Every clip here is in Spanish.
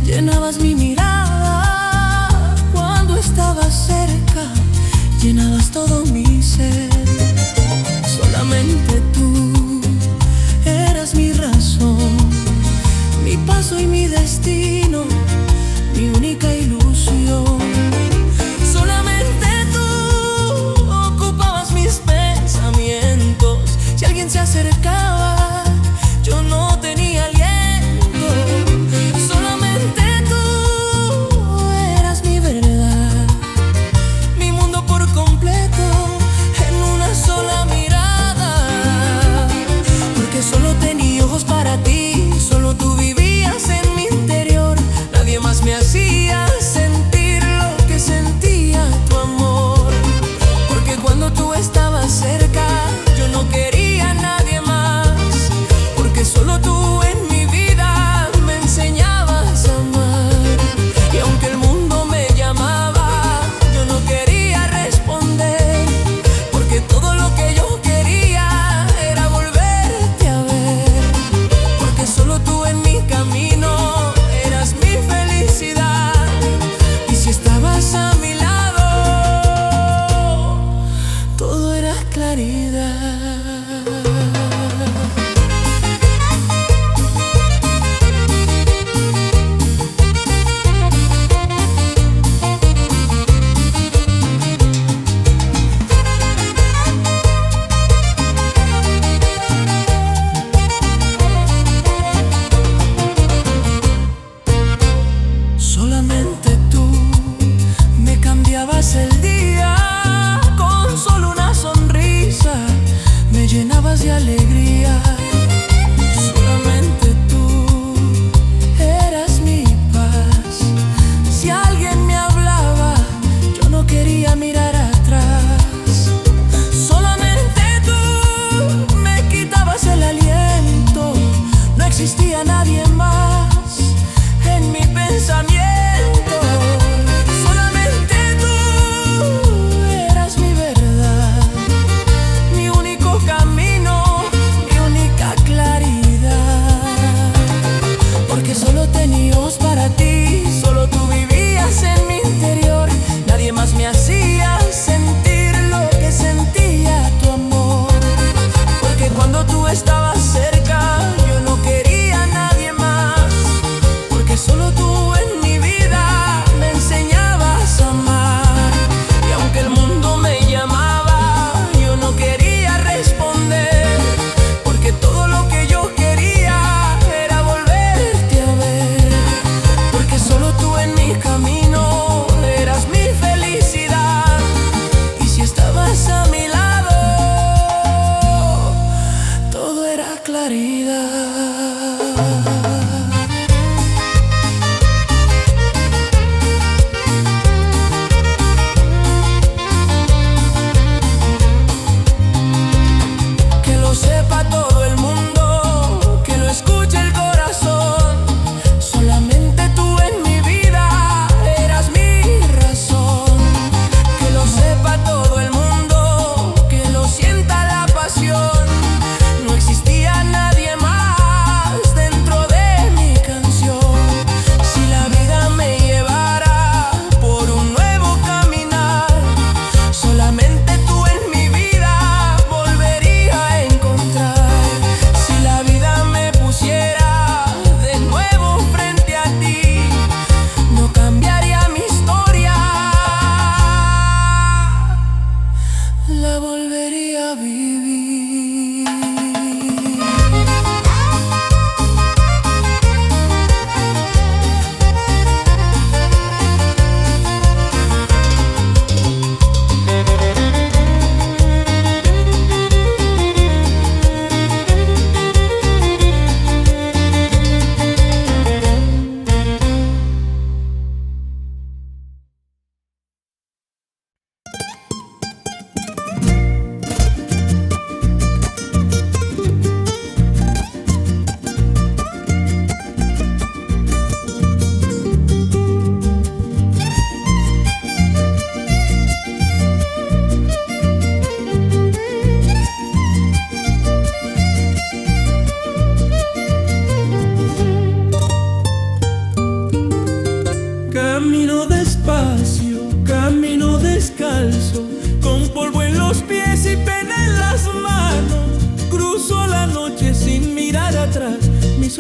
Llenabas mi mirada cuando estabas cerca, llenabas todo mi ser. Solamente tú eras mi razón, mi paso y mi destino, mi única ilusión. Solamente tú ocupabas mis pensamientos. Si alguien se acercaba, yo no tenía aliento. Solo tenía ojos para ti, solo tú vivías en mi interior.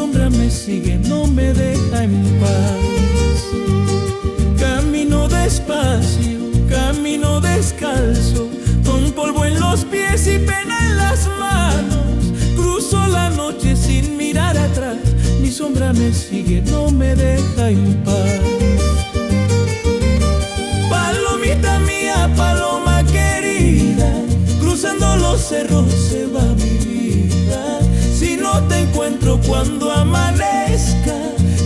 sombra me sigue, no me deja en paz. Camino despacio, camino descalzo, con polvo en los pies y pena en las manos. Cruzo la noche sin mirar atrás, mi sombra me sigue, no me deja en paz. Palomita mía, paloma querida, cruzando los cerros se va mi vida. Si no te encuentro cuando amanezca,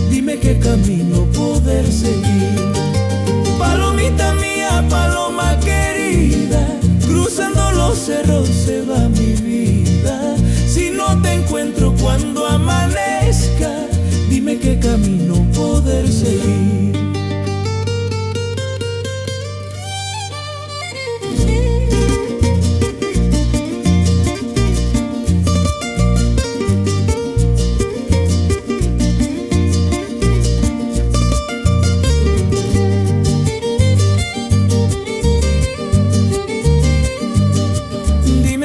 dime qué camino poder seguir. Palomita mía, paloma querida, cruzando los cerros se va mi vida. Si no te encuentro cuando amanezca, dime qué camino poder seguir.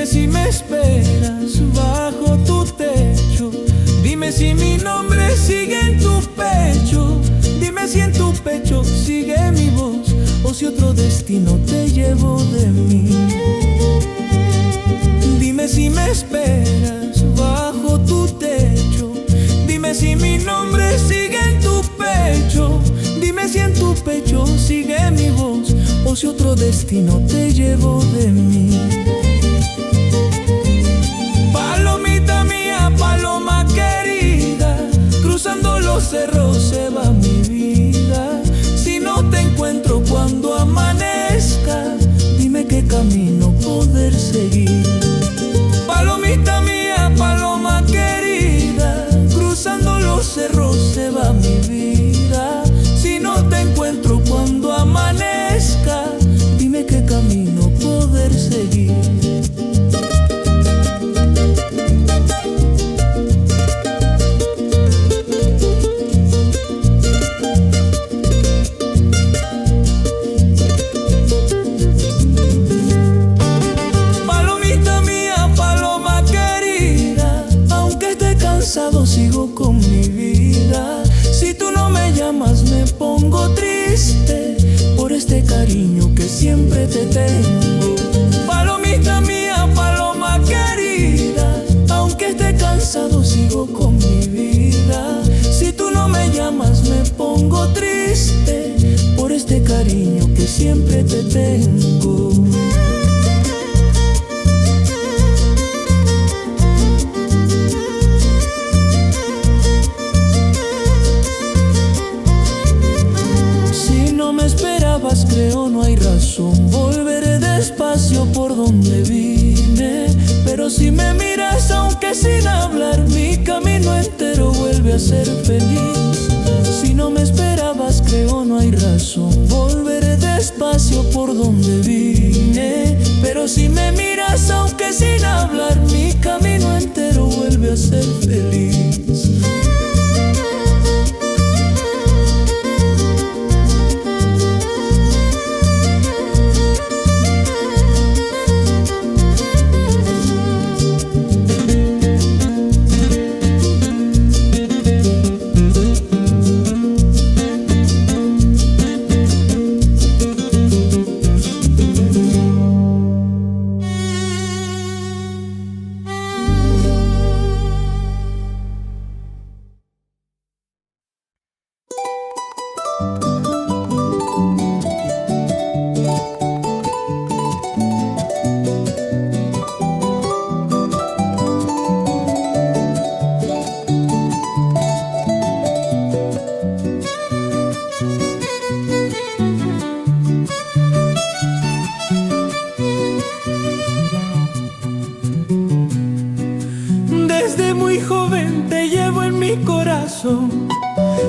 Si me esperas bajo tu techo, dime si mi nombre sigue en tu pecho, dime si en tu pecho sigue mi voz, o si otro destino te llevó de mí. Dime si me esperas bajo tu techo, dime si mi nombre sigue en tu pecho, dime si en tu pecho sigue mi voz, o si otro destino te llevó de mí. Palomita mía, paloma querida, cruzando los cerros se va mi vida. Si no te encuentro cuando amanezca, dime qué camino poder seguir. Palomita mía, paloma querida, cruzando los cerros se va mi vida. Si no te encuentro cuando amanezca, dime qué camino poder seguir. Sigo con mi vida. Si tú no me llamas me pongo triste por este cariño que siempre te tengo. Palomita mía, paloma querida, aunque esté cansado sigo con mi vida. Si tú no me llamas me pongo triste por este cariño que siempre te tengo. Creo no hay razón, volveré despacio por donde vine. Pero si me miras aunque sin hablar, mi camino entero vuelve a ser feliz. Si no me esperabas, creo no hay razón, volveré despacio por donde vine. Pero si me miras aunque sin hablar, mi camino entero vuelve a ser feliz.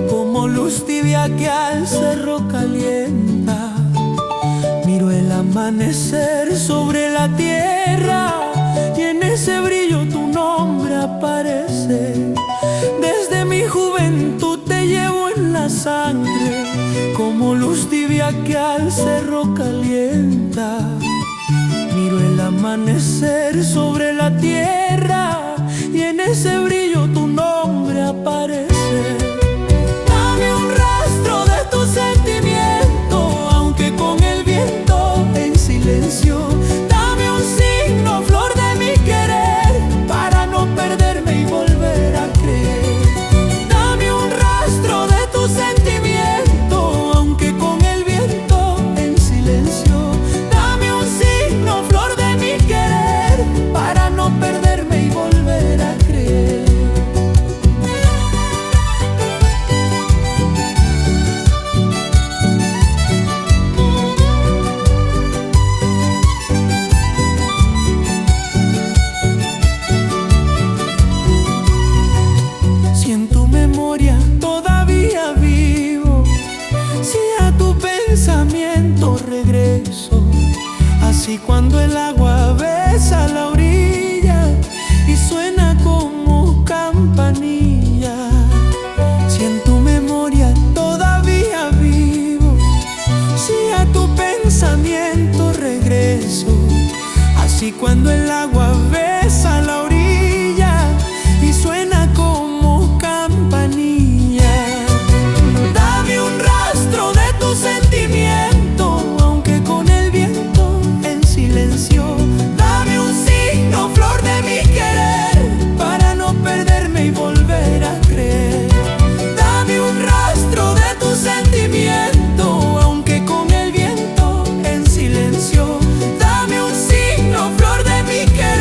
Como luz tibia que al cerro calienta, miro el amanecer sobre la tierra y en ese brillo tu nombre aparece. Desde mi juventud te llevo en la sangre, como luz tibia que al cerro calienta. Miro el amanecer sobre la tierra y en ese brillo tu nombre aparece. desaparecer. Dame un rastro de tu sentimiento, aunque con el viento en silencio. Dame un signo, flor de mi querer, para no perderme y volver a creer. Dame un rastro de tu sentimiento, aunque con el viento en silencio. Dame un signo, flor de mi querer, para no perderme y volver a creer. Si en tu memoria todavía vivo, si a tu pensamiento regreso, así cuando el agua besa la orilla y suena como campanilla. Si en tu memoria todavía vivo, si a tu pensamiento regreso, así cuando el agua besa la orilla y suena como campanilla. Dame un rastro de tu sentimiento, aunque con el viento en silencio. Dame un signo, flor de mi querer, para no perderme y volver a creer. Dame un rastro de tu sentimiento, aunque con el viento en silencio. Dame un signo, flor de mi querer,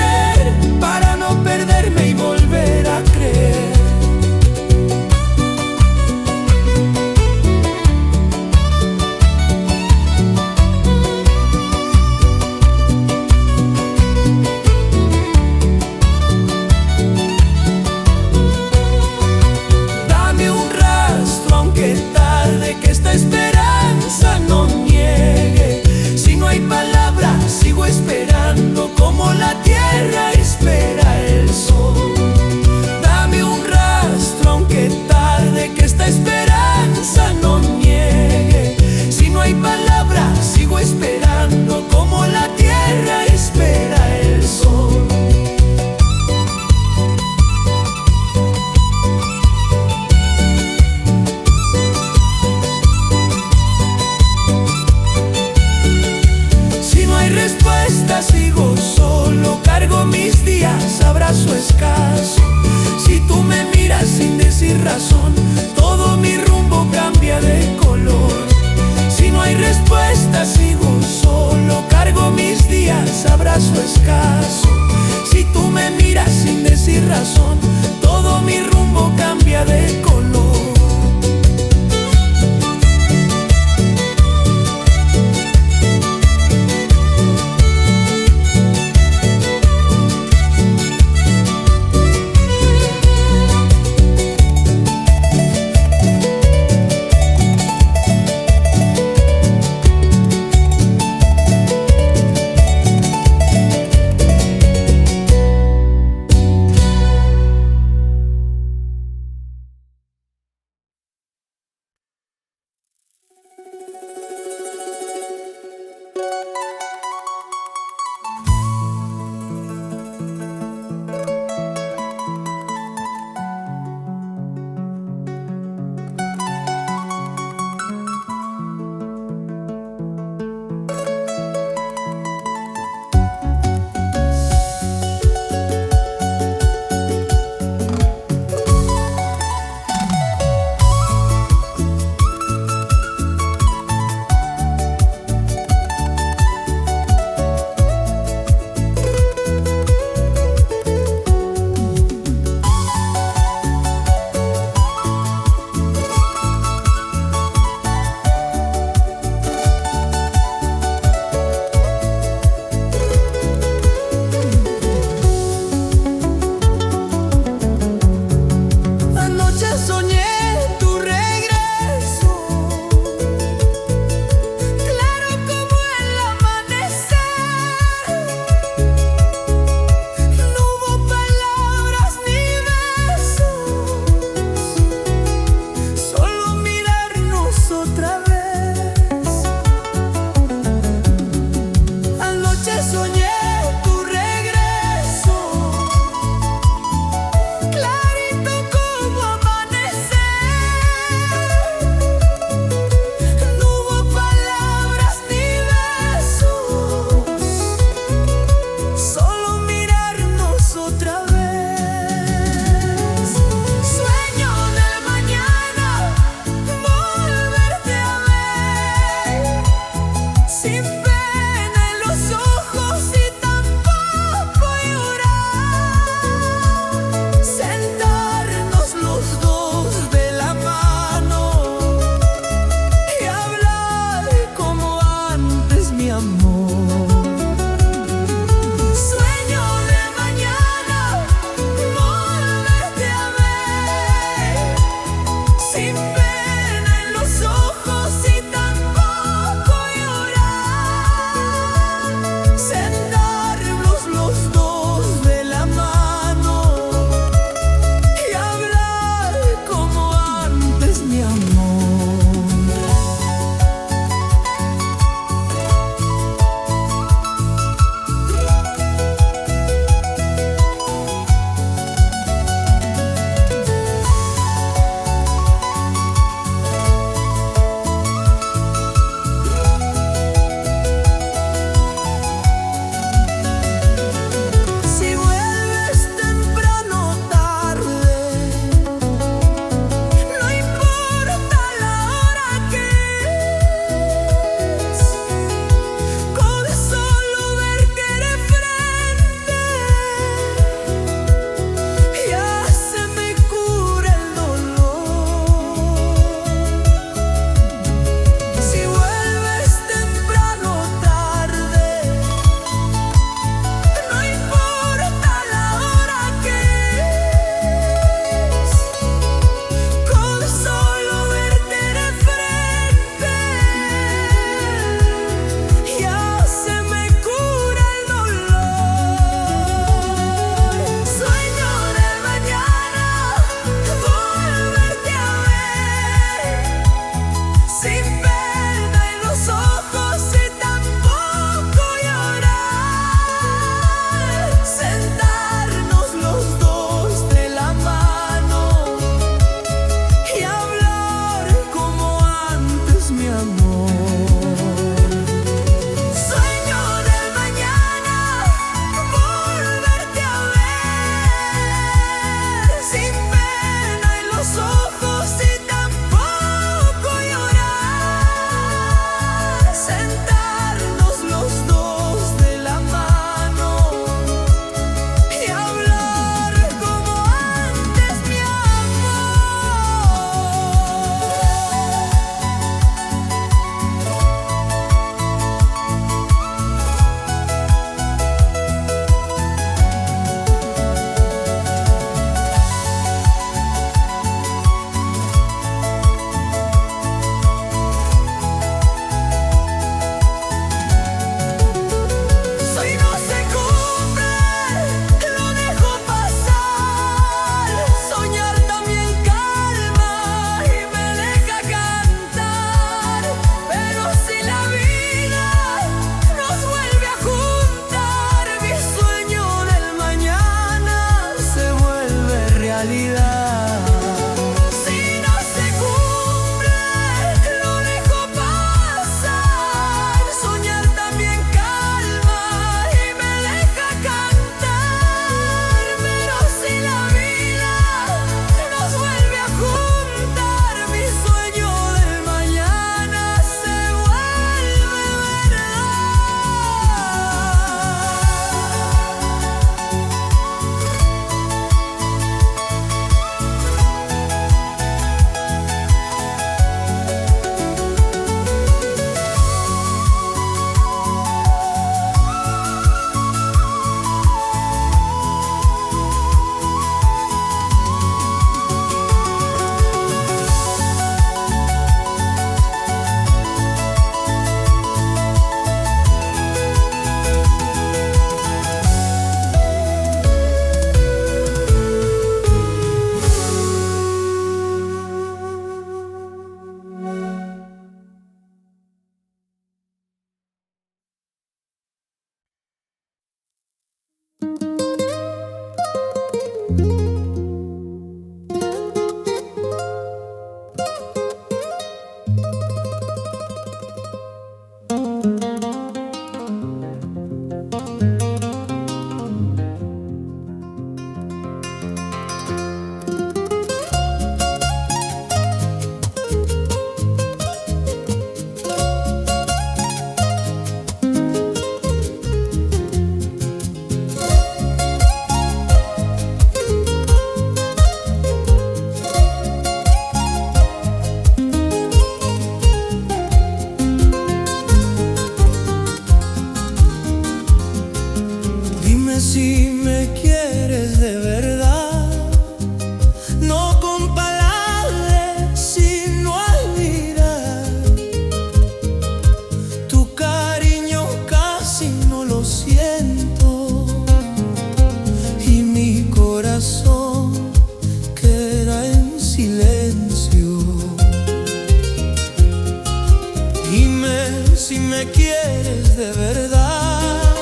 me quieres de verdad,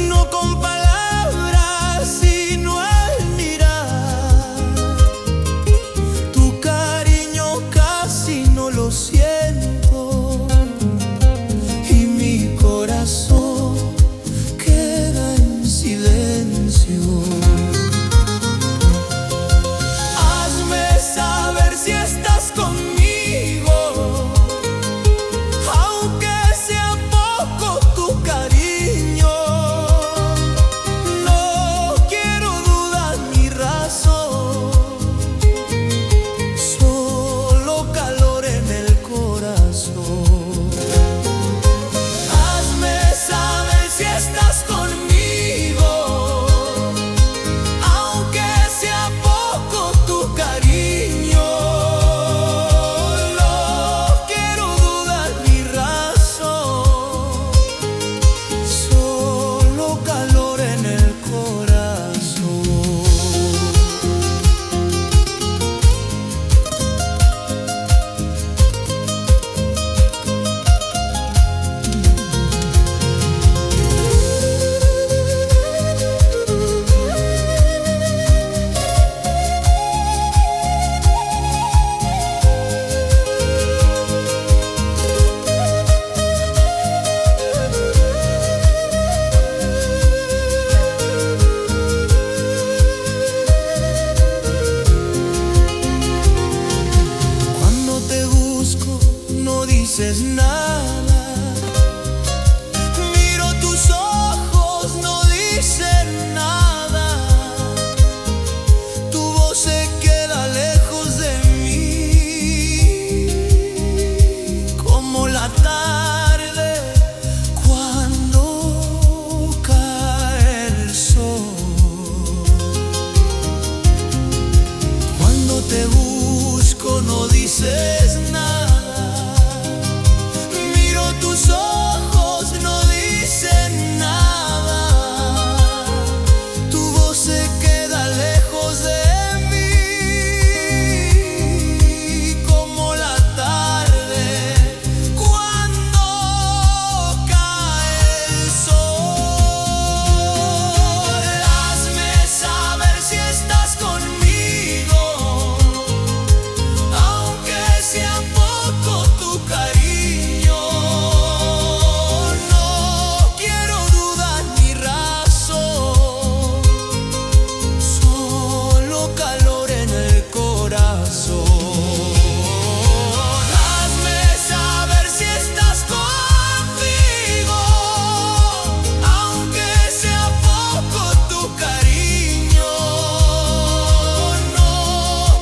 no con palabras, sino al mirar. Tu cariño casi no lo siento y mi corazón queda en silencio. Hazme saber si estás conmigo, aunque sea poco tu cariño. No quiero dudar ni razón, solo calor en el corazón. Hazme saber si estás conmigo, aunque sea poco tu cariño. No quiero dudar ni razón, solo calor en el corazón. Cuando te busco no dices nada, miro tus ojos, no dicen nada. Tu voz se queda lejos de mí, como la tarde cuando cae el sol. Cuando te busco no dices nada, miro tus ojos, no dicen nada. Tu voz se queda lejos de mí, como la tarde cuando cae el sol. Hazme saber si estás conmigo, aunque sea poco tu cariño. No quiero dudar ni razón, solo calor en el corazón. Hazme saber si estás conmigo, aunque sea poco tu cariño. No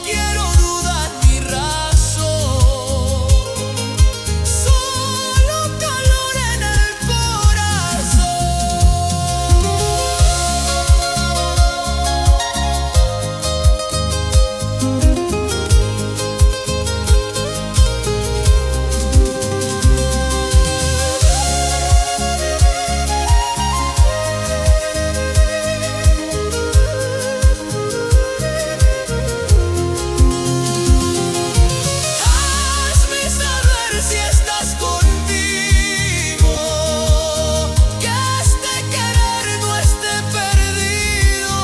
quiero dudar ni razón, solo calor en el corazón. Hazme saber si estás conmigo, que este querer no esté perdido.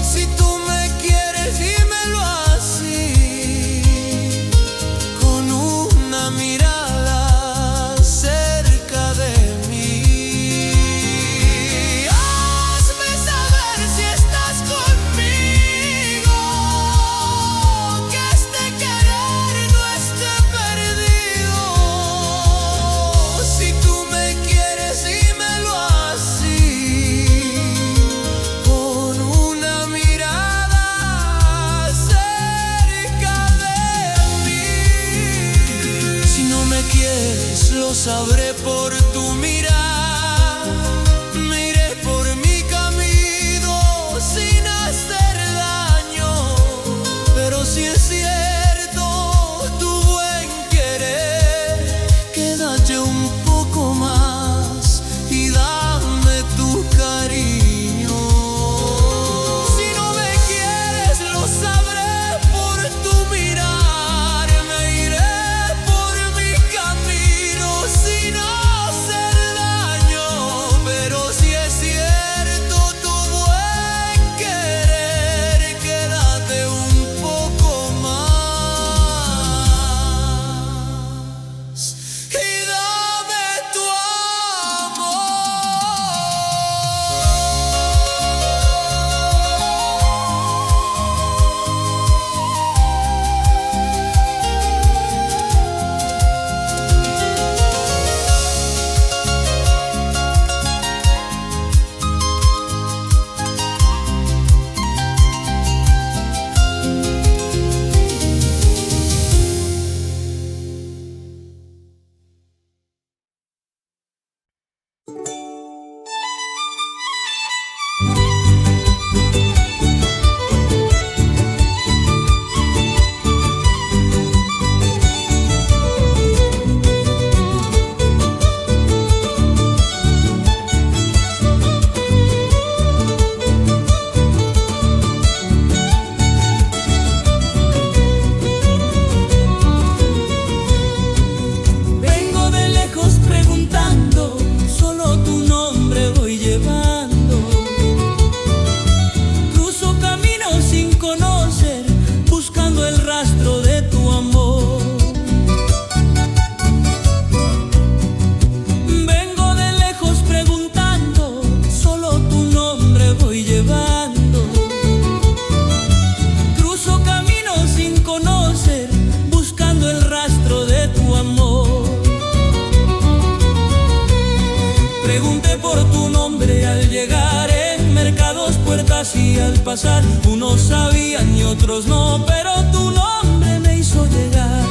Si tú me quieres, dímelo así, con una mirada cerca de mí. Hazme saber si estás conmigo, que este querer no esté perdido. Si tú me quieres, dímelo así, con una mirada cerca de mí. Si no me quieres, lo sabré por tu mirar. Me iré por mi camino sin hacer daño, pero si es cierto tu buen querer, quédate un poco más y dame tu cariño. Si no me quieres, lo sabré por tu mirar. Me iré por mi camino puertas y al pasar unos sabían y otros no, pero tu nombre me hizo llegar.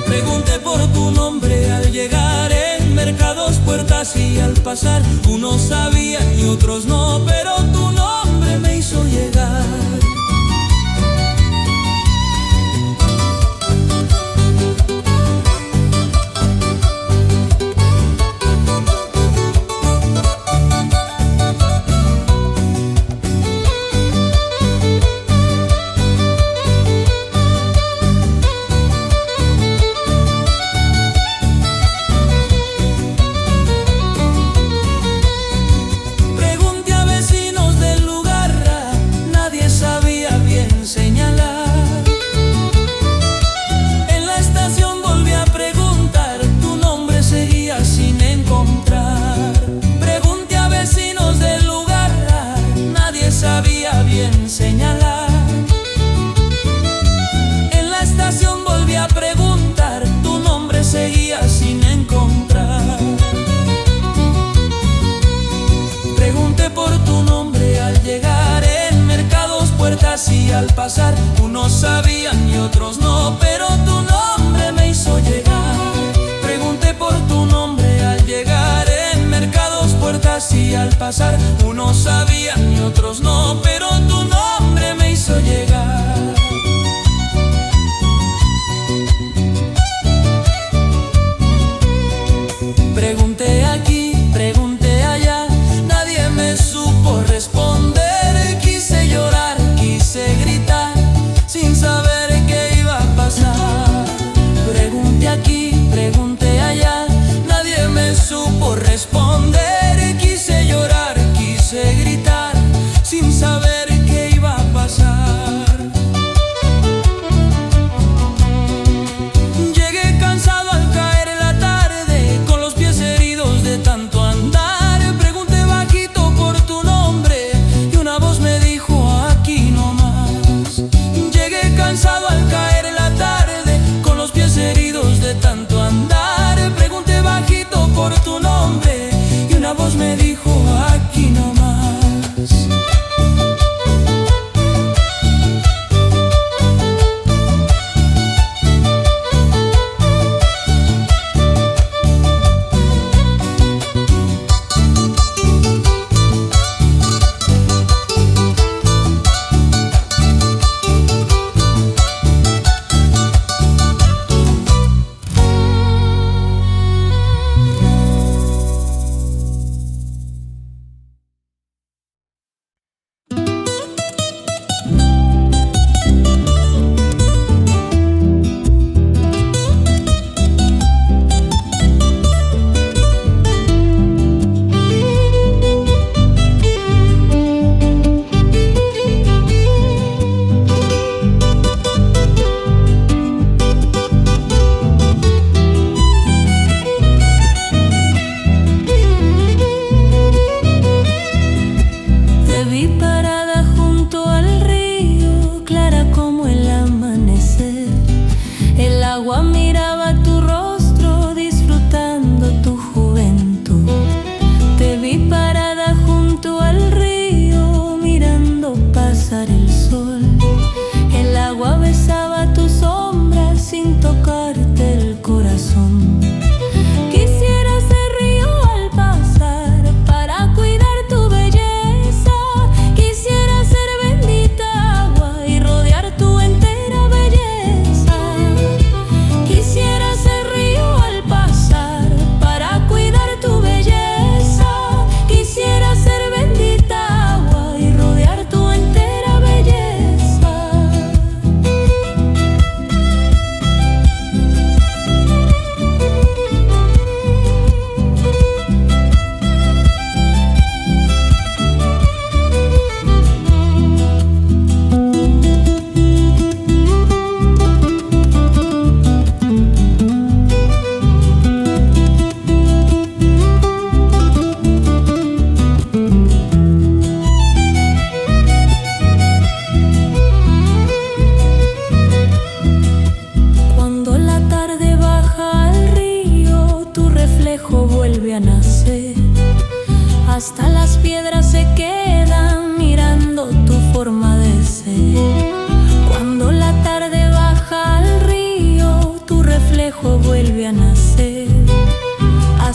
Pregunté por tu nombre al llegar en mercados, puertas y al pasar unos sabían y otros no, pero tu nombre me hizo llegar. Y al pasar unos sabían y otros no, pero tu nombre me hizo llegar. Pregunté por tu nombre al llegar en mercados, puertas y al pasar unos sabían y otros no, pero tu nombre me hizo llegar. Pregunté aquí, pregunté allá, nadie me supo responder. Quise llorar, quise gritar, sin saber qué iba a pasar. Pregunté aquí, pregunté allá, nadie me supo responder. Quise llorar, quise gritar, sin saber qué iba a pasar. Llegué cansado al caer en la tarde, con los pies heridos de tanto andar. Pregunté bajito por tu nombre y una voz me dijo: aquí nomás. Llegué cansado al caer en la tarde, con los pies heridos de tanto andar. Pregunté bajito por tu nombre y una voz me dijo: aquí nomás.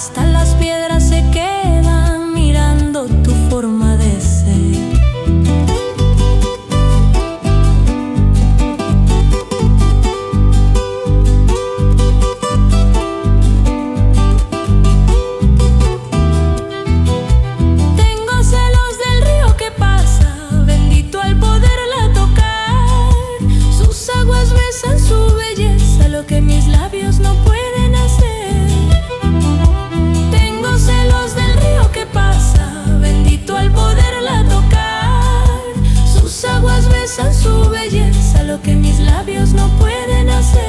hasta las piedras se quedan mirando tu forma de ser. Tengo celos del río que pasa, bendito al poderla tocar. Sus aguas besan su belleza, lo que mis labios no pueden hacer. Tengo celos del río que pasa, bendito al poderla tocar. Sus aguas besan su belleza, lo que mis labios no pueden hacer.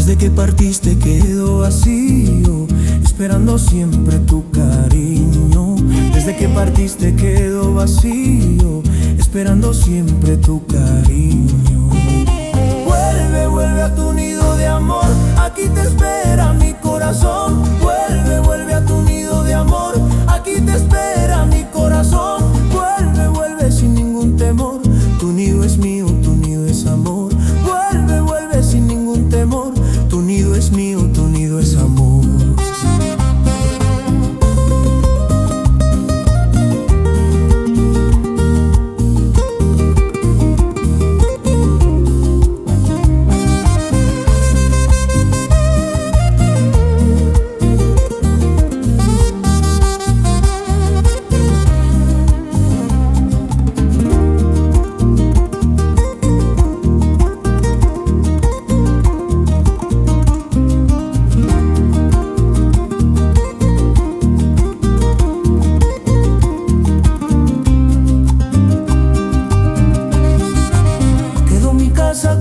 Desde que partiste quedó vacío, esperando siempre tu cariño. Desde que partiste quedó vacío, esperando siempre tu cariño. Vuelve, vuelve a tu nido de amor, aquí te espera mi corazón. Vuelve, vuelve a tu nido de amor, aquí te espera mi corazón. Vuelve, vuelve sin ningún temor, tu nido es mío, tu nido es amor. Vuelve, vuelve sin ningún temor, tu nido es mío, tu nido es amor.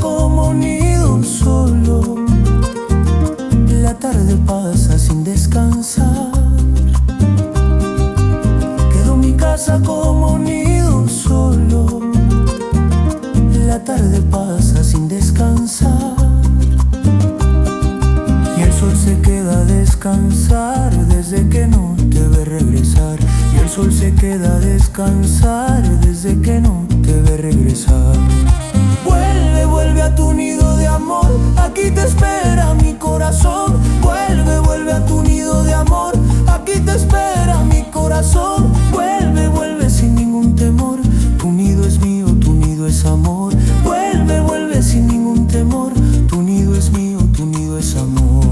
Como nido solo, la tarde pasa sin descansar. Quedó mi casa como nido solo, la tarde pasa sin descansar. Y el sol se queda a descansar desde que no te ve regresar. Y el sol se queda a descansar desde que no te ve regresar. Vuelve, vuelve a tu nido de amor, aquí te espera mi corazón. Vuelve, vuelve a tu nido de amor, aquí te espera mi corazón. Vuelve, vuelve sin ningún temor, tu nido es mío, tu nido es amor. Vuelve, vuelve sin ningún temor, tu nido es mío, tu nido es amor.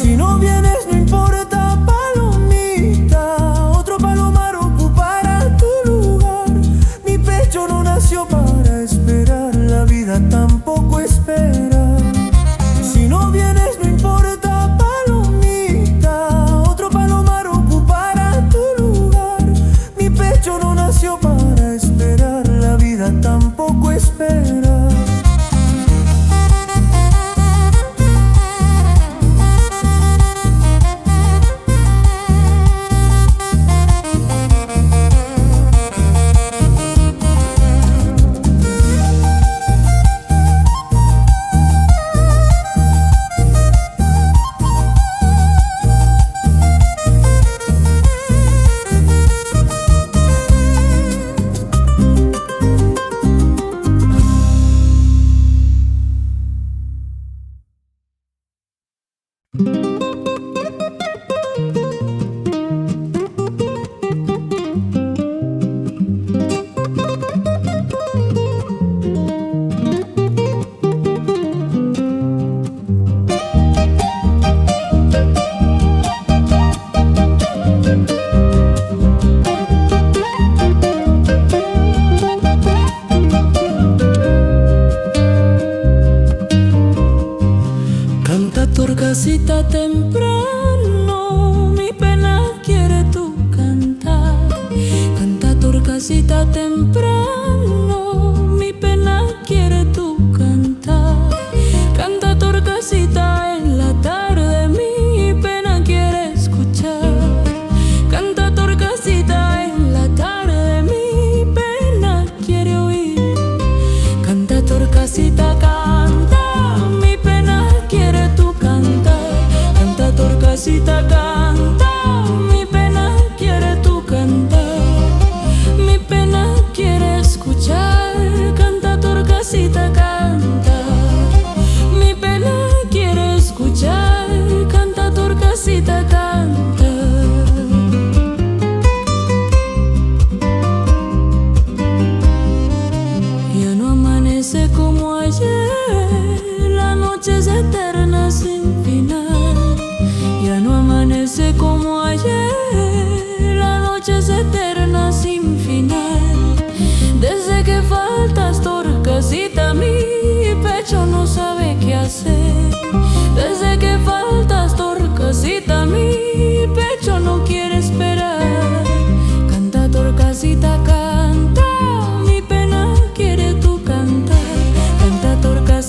Si no vienes no importa, palomita, otro palomar ocupará tu lugar. Mi pecho no nació para esperar, la vida tampoco espera. Si no vienes no importa, palomita, otro palomar ocupará tu lugar. Mi pecho no nació para esperar, la vida tampoco espera. Torcasita temprano, mi pena quiere tu cantar. Canta torcasita temprano, mi pena quiere tu cantar. Canta torcasita en la tarde, mi pena quiere escuchar. Canta torcasita en la tarde, mi pena quiere oír. Canta torcasita, canta, mi pena quiere tu cantar. Canta torcasita, canta, mi pena quiere tu cantar. Mi pena quiere escuchar. Canta torcasita, canta. Mi pena quiere escuchar. Canta torcasita, canta. Ya no amanece como ayer, la noche es eterna sin final. Ya no amanece como ayer, la noche es eterna sin final. Desde que faltas torcasita, mi pecho no sabe qué hacer. Desde que faltas torcasita, mi pecho no quiere esperar. Canta torcasita, canta, mi pena quiere tu cantar. Canta torcasita,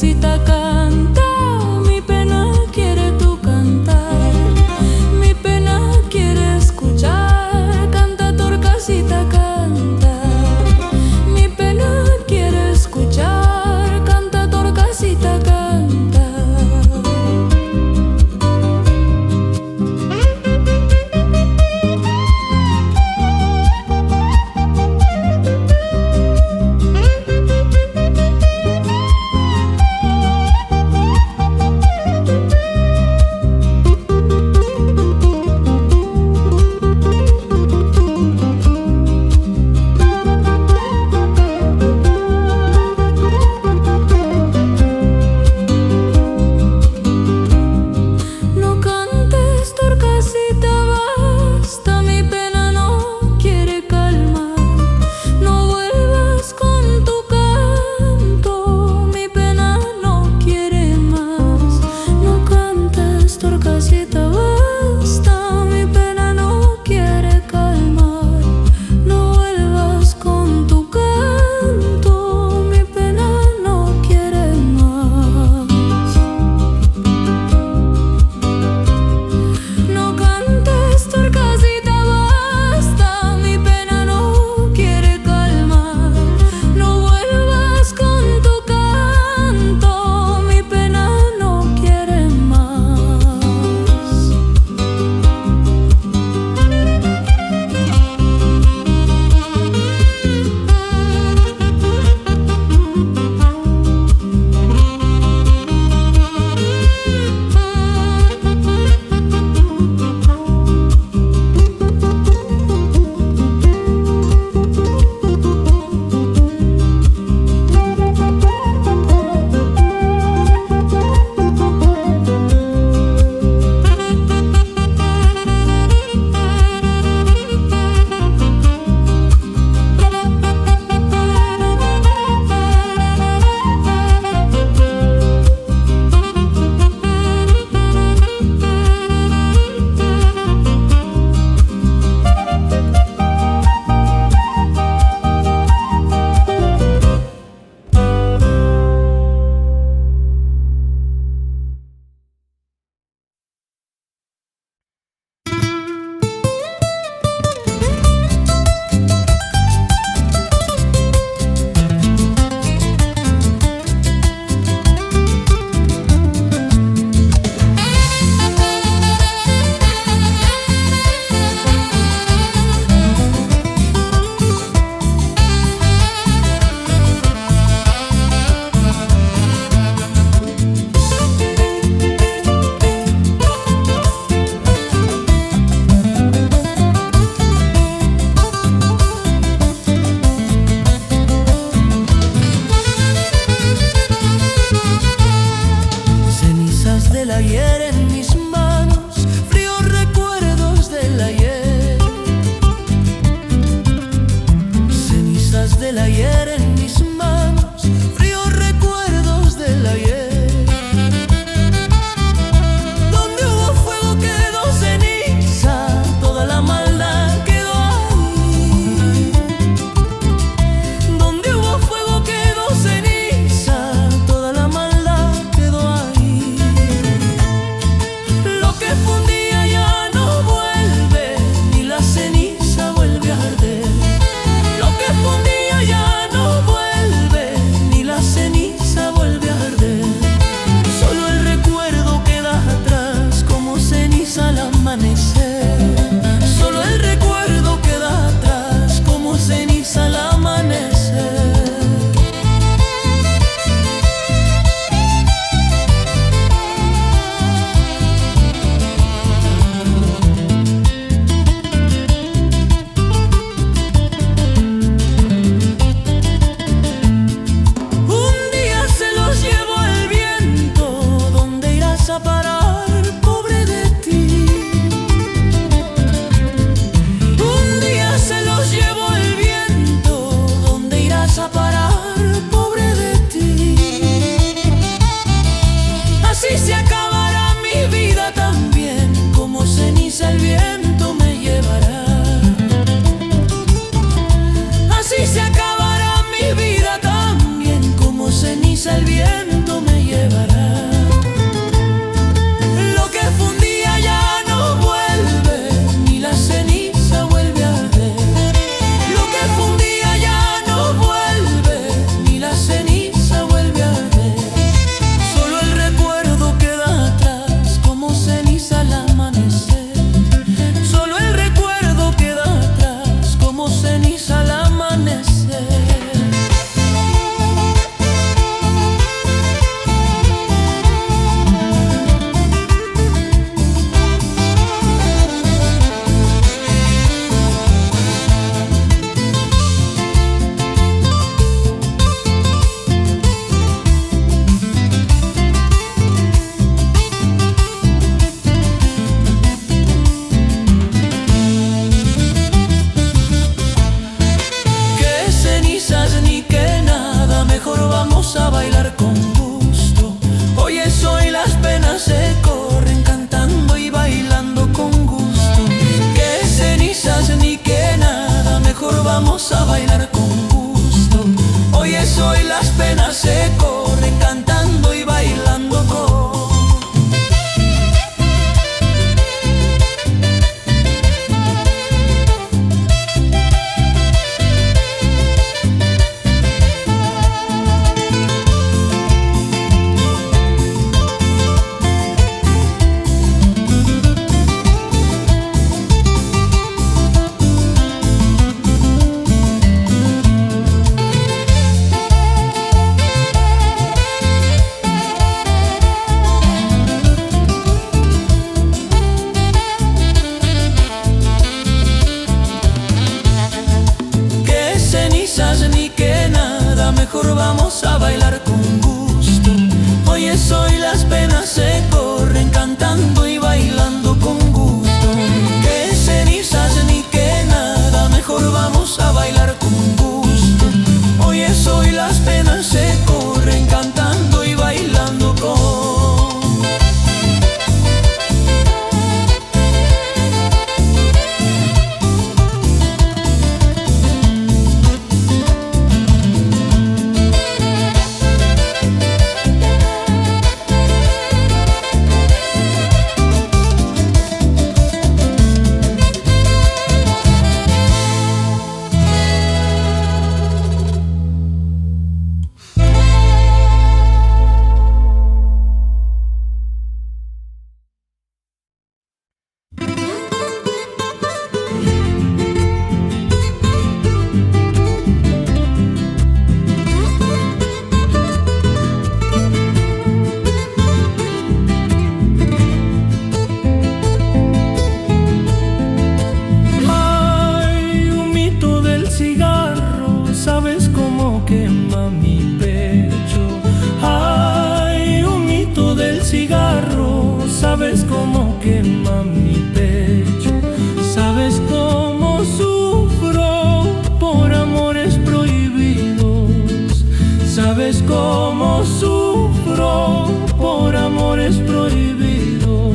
como sufro por amores prohibidos.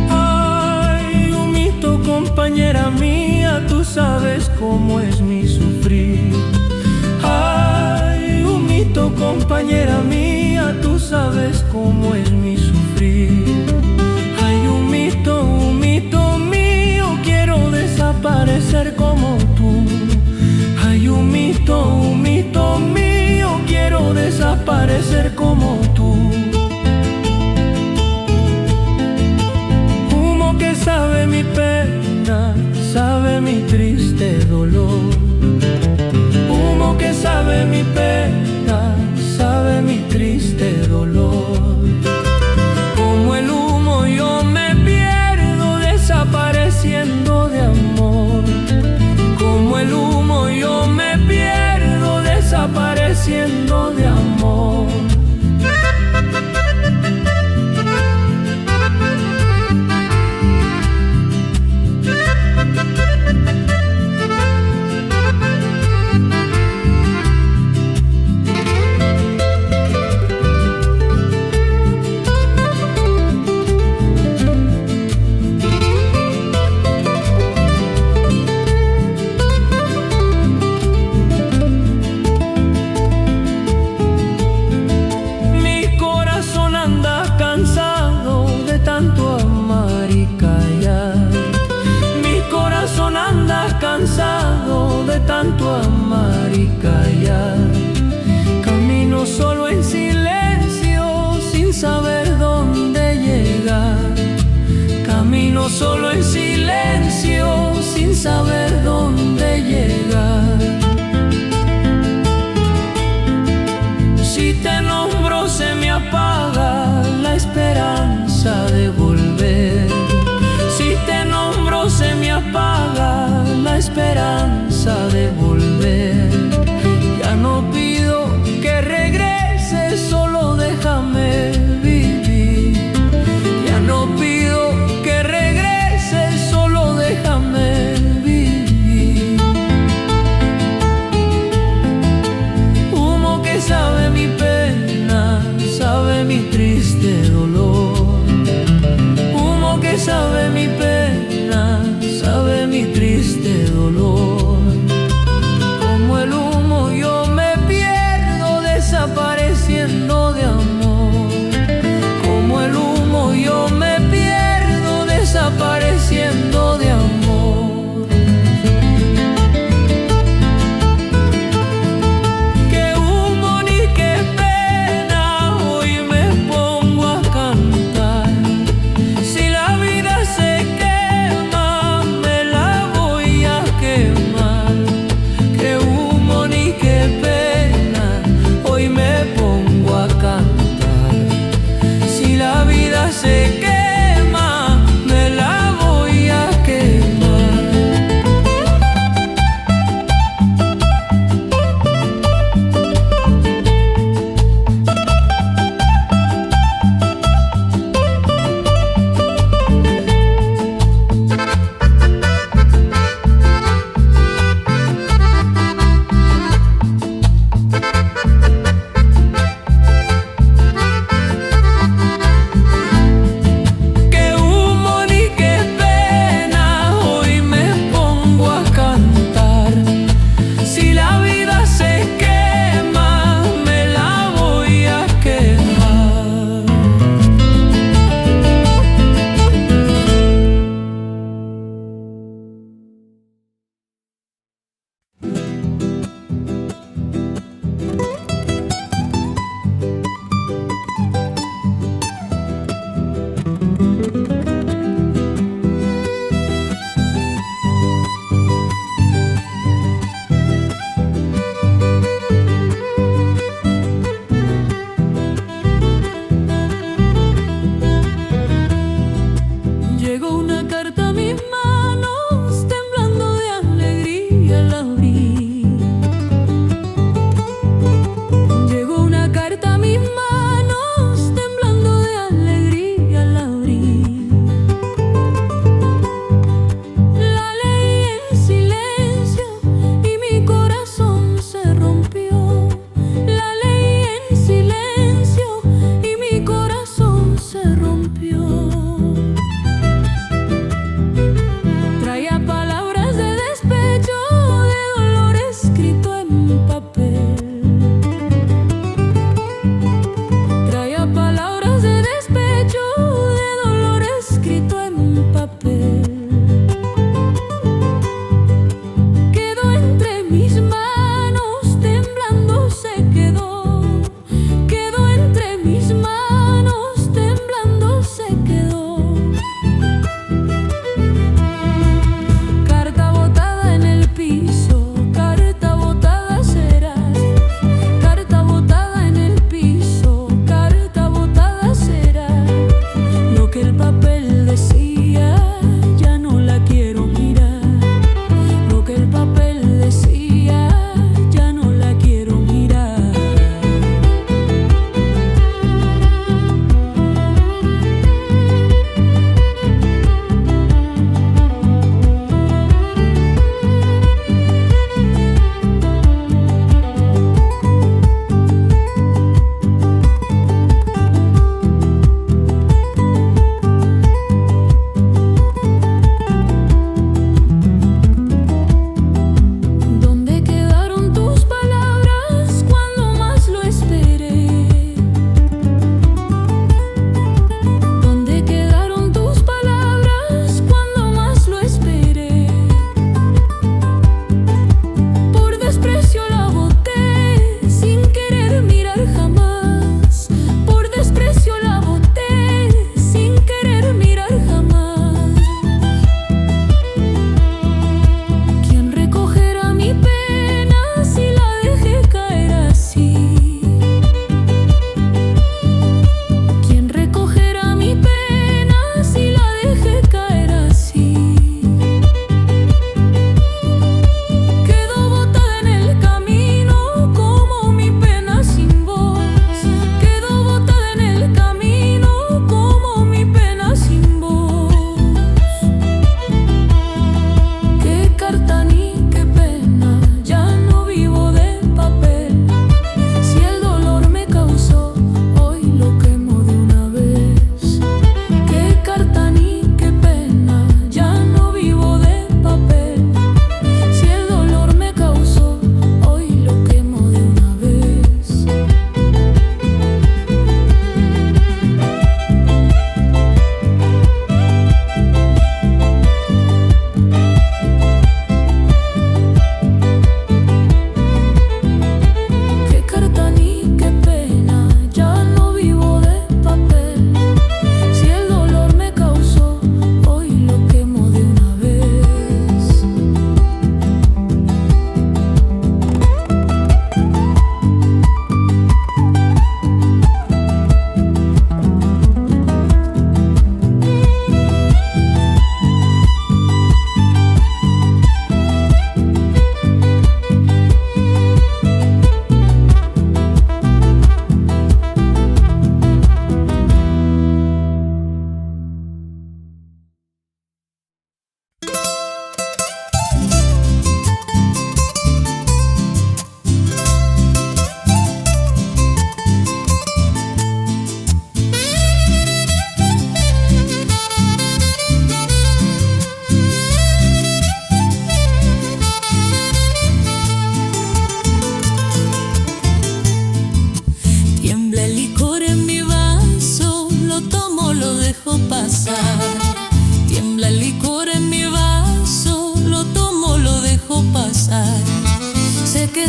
Ay, humito, compañera mía, tú sabes cómo es mi sufrir. Ay, humito, compañera mía, tú sabes cómo es mi sufrir. Ay, humito, humito mío, quiero desaparecer como tú. Ay, humito, humito mío, quiero desaparecer como tú. Humo que sabe mi pena, sabe mi triste dolor. Humo que sabe mi pena, sabe mi triste dolor. Como el humo yo me pierdo desapareciendo de amor. Como el humo yo me pierdo desapareciendo de amor. Cansado de tanto amar y callar, camino solo en silencio sin saber dónde llegar. Camino solo en silencio sin saber dónde llegar. Si te nombro se me apaga la esperanza de volver. Si te nombro se me apaga la esperanza de volver. Ya no pido que regreses, solo déjame vivir. Ya no pido que regreses, solo déjame vivir.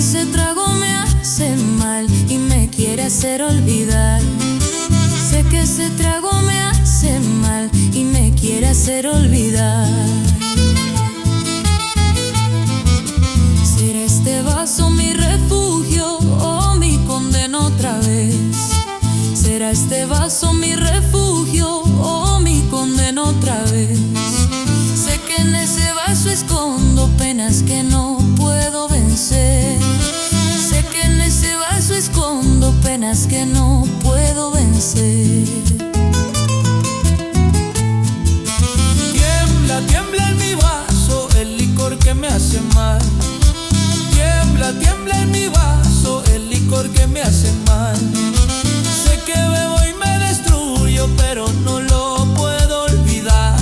ese trago me hace mal y me quiere hacer olvidar. Sé que ese trago me hace mal y me quiere hacer olvidar. ¿Será este vaso mi refugio o mi condena otra vez? ¿Será este vaso mi refugio o mi condena otra vez? Sé que en ese vaso escondo penas que no puedo vencer. Sé que en ese vaso escondo penas que no puedo vencer. Tiembla, tiembla en mi vaso el licor que me hace mal. Tiembla, tiembla en mi vaso el licor que me hace mal. Sé que bebo y me destruyo, pero no lo puedo olvidar.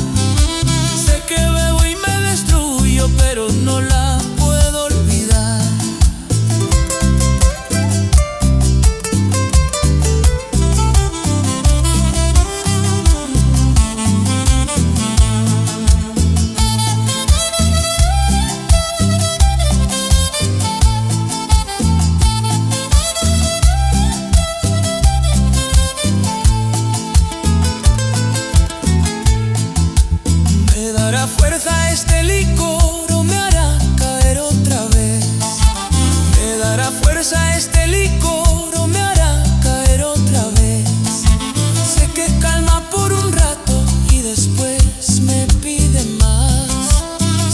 Sé que bebo y me destruyo, pero no la puedo olvidar. Me dará fuerza este licor o me hará caer otra vez. Me dará fuerza este licor o me hará caer otra vez. Sé que calma por un rato y después me pide más.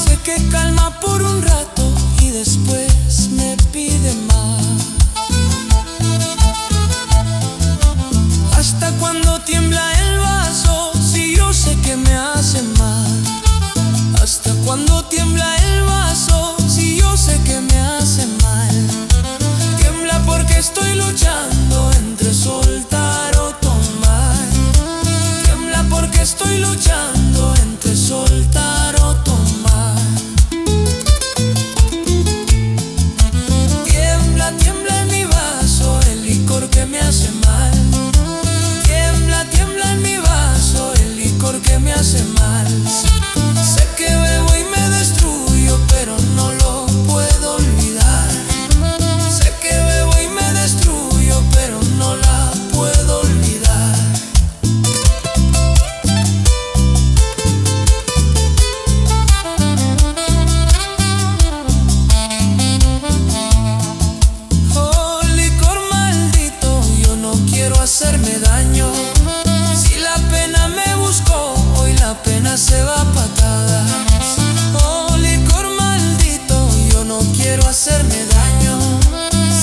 Sé que calma por un rato y después me pide más. ¿Hasta cuando tiembla el vaso si yo sé que me hace mal? ¿Hasta cuando tiembla el vaso si yo sé que me hace mal? Tiembla porque estoy luchando entre soltar o tomar. Tiembla porque estoy luchando entre soltar o tomar. Tiembla, tiembla en mi vaso el licor que me hace mal. Tiembla, tiembla en mi vaso el licor que me hace mal. Sé que bebo y me destruyo, pero no lo puedo olvidar. Sé que bebo y me destruyo, pero no la puedo olvidar. Oh, licor maldito, yo no quiero hacerme daño. Si la pena me buscó, hoy la pena se va a patadas. Oh, licor maldito, yo no quiero hacerme daño.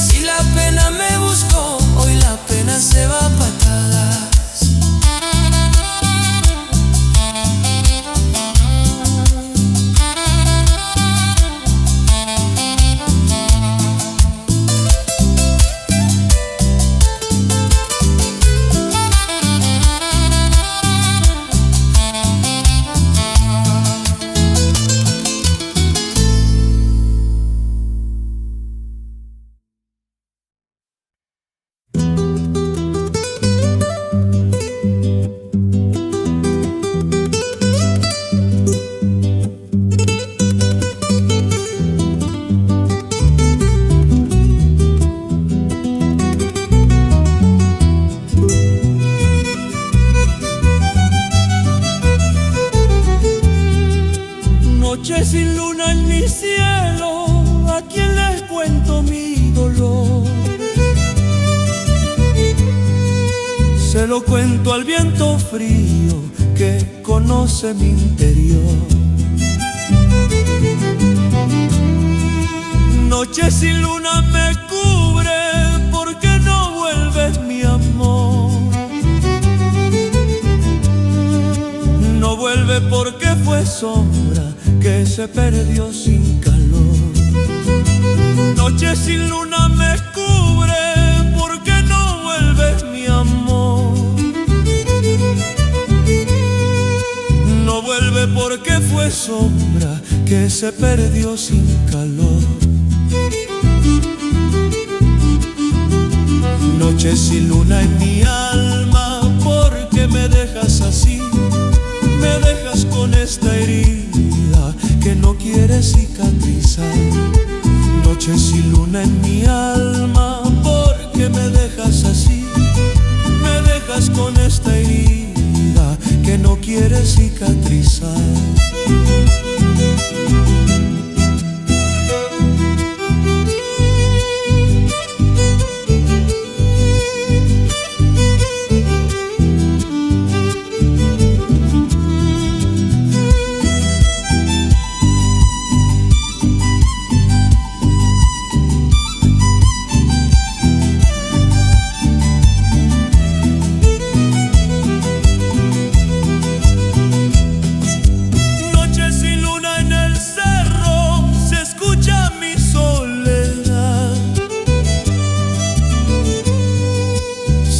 Si la pena me buscó, hoy la pena se va a patadas. Noche sin luna en mi cielo, ¿a quién les cuento mi dolor? Se lo cuento al viento frío que conoce mi interior. Noche sin luna me cubre porque no vuelves mi amor. No vuelve porque fue sombra que se perdió sin calor. Noche sin luna me cubre porque no vuelves mi amor. No vuelve porque fue sombra que se perdió sin calor. Noche sin luna en mi alma, porque me dejas así, me dejas con esta herida que no quiere cicatrizar. Noches sin luna en mi alma, ¿por qué me dejas así? Me dejas con esta herida que no quiere cicatrizar.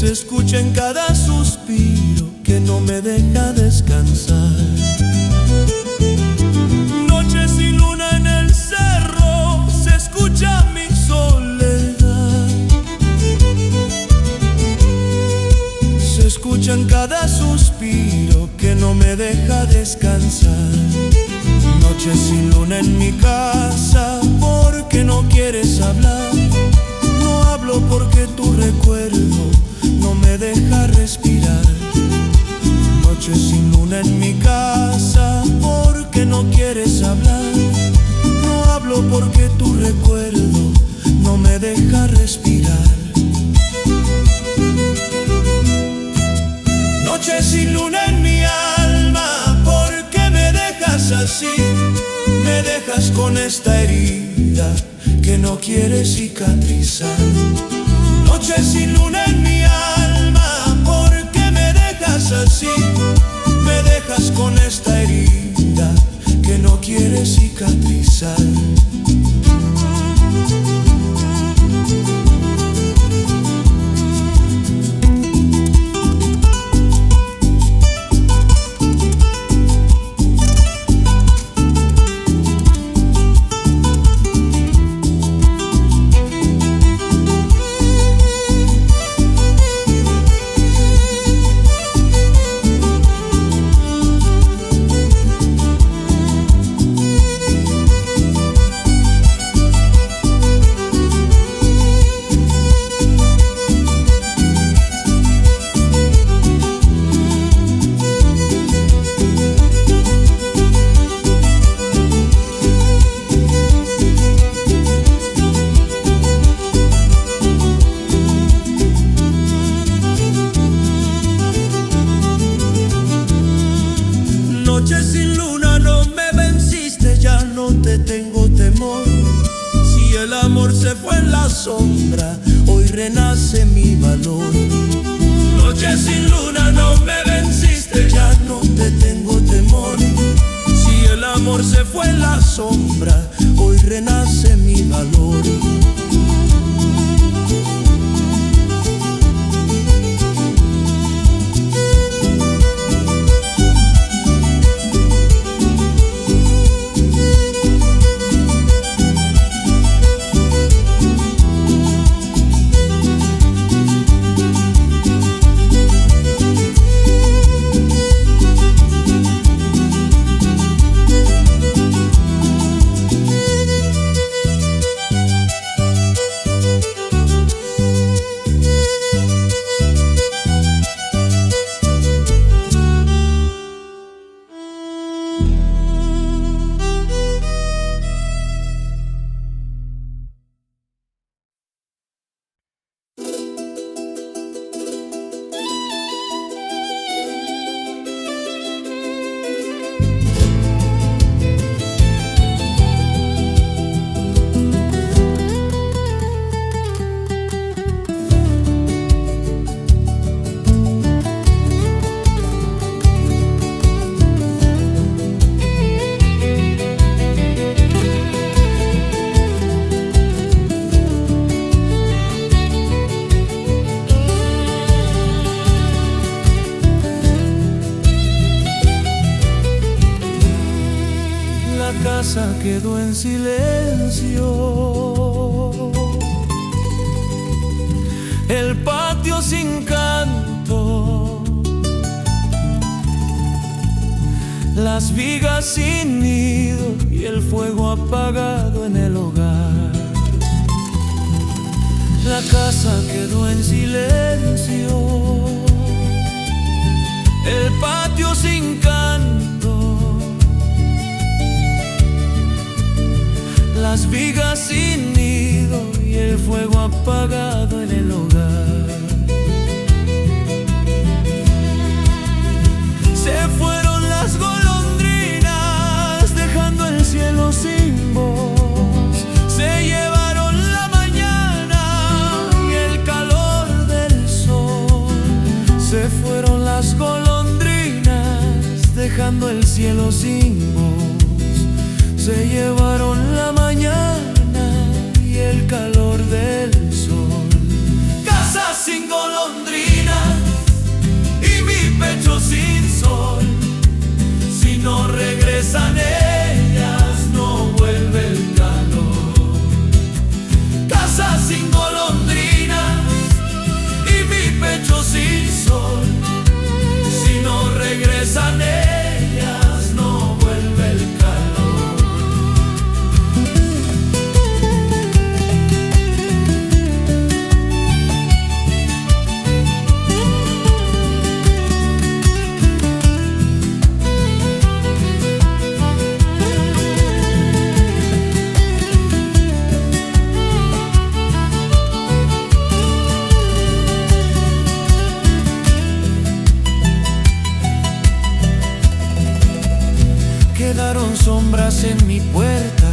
Se escucha en cada suspiro que no me deja descansar. Noche sin luna en el cerro, se escucha mi soledad. Se escucha en cada suspiro que no me deja descansar. Noche sin luna en mi casa, ¿por qué no quieres hablar? No hablo porque tu recuerdo no me deja respirar. Noche sin luna en mi casa, ¿por qué no quieres hablar? No hablo porque tu recuerdo no me deja respirar. Noche sin luna en mi alma, ¿por qué me dejas así? Me dejas con esta herida que no quiere cicatrizar. Noche sin luna en mi alma, ¿por qué me dejas así? Me dejas con esta herida que no quiere cicatrizar. Noche sin luna, no me venciste, ya no te tengo temor. Si el amor se fue en la sombra, hoy renace mi valor. Noche sin luna, no me venciste, ya no te tengo temor. Si el amor se fue en la sombra, hoy renace mi valor. casa quedó en silencio, el patio sin canto, las vigas sin nido y el fuego apagado en el hogar. La casa quedó en silencio, el patio sin canto, las vigas sin nido y el fuego apagado en el hogar. Se fueron las golondrinas dejando el cielo sin voz. Se llevaron la mañana y el calor del sol. Se fueron las golondrinas dejando el cielo sin voz. Se llevaron la mañana y el calor del sol. Casa sin golondrinas y mi pecho sin sol. Si no regresan ellas, no vuelve el calor. Casa sin golondrinas y mi pecho sin sol. Si no regresan ellas, no vuelve el calor. Quedaron sombras en mi puerta,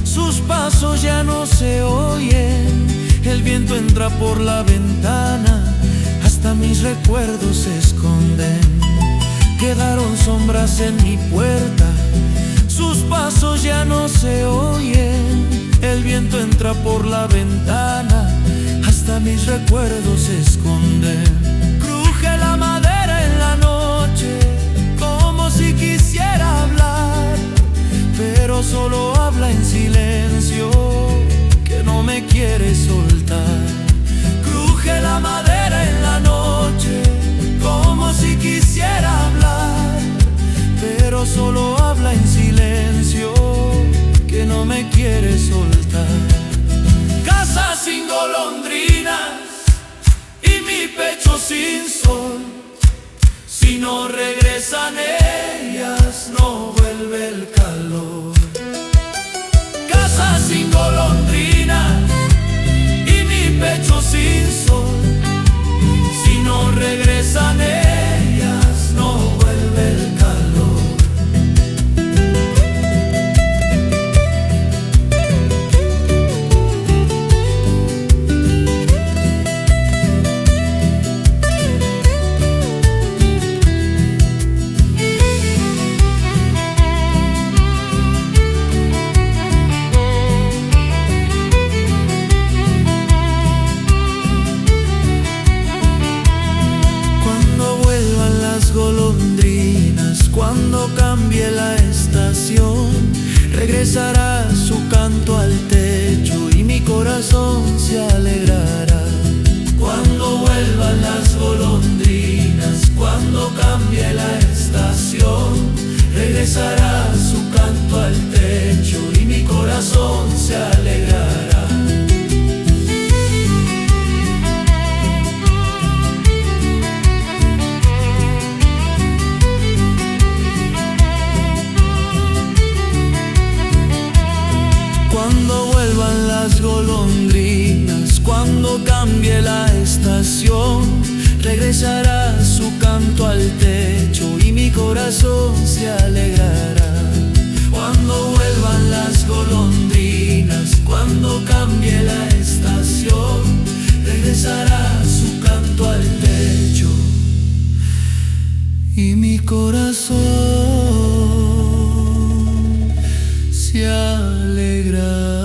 sus pasos ya no se oyen. El viento entra por la ventana, hasta mis recuerdos se esconden. Quedaron sombras en mi puerta, sus pasos ya no se oyen. El viento entra por la ventana, hasta mis recuerdos se esconden. Cruje la madera en la noche, como si quisiera hablar, pero solo habla en silencio, que no me quiere soltar. Cruje la madera en la noche, como si quisiera hablar, pero solo habla en silencio, que no me quiere soltar. Casa sin golondrinas y mi pecho sin sol. Si no regresan ellas, no vuelve el calor. Casa sin golondrinas y mi pecho sin sol. Si no regresan ellas, no vuelve el calor. Golondrinas, cuando cambie la estación, regresará su canto al techo y mi corazón se alegrará. Cuando vuelvan las golondrinas, cuando cambie la estación, regresará su canto al techo y mi corazón se alegrará. Cuando vuelvan las golondrinas, cuando cambie la estación, regresará su canto al techo y mi corazón se alegrará. Cuando vuelvan las golondrinas, cuando cambie la estación, regresará su canto al techo y mi corazón se alegrará.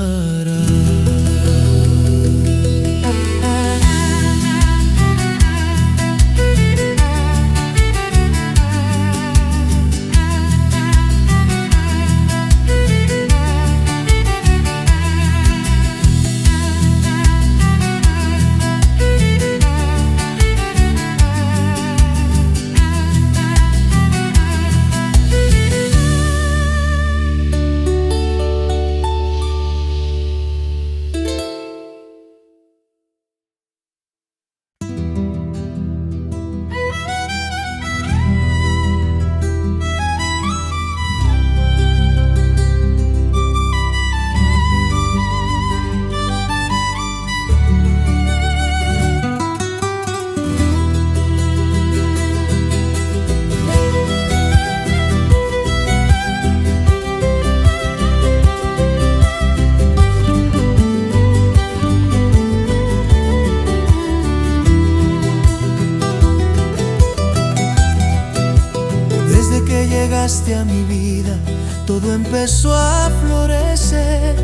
llegaste a mi vida, todo empezó a florecer.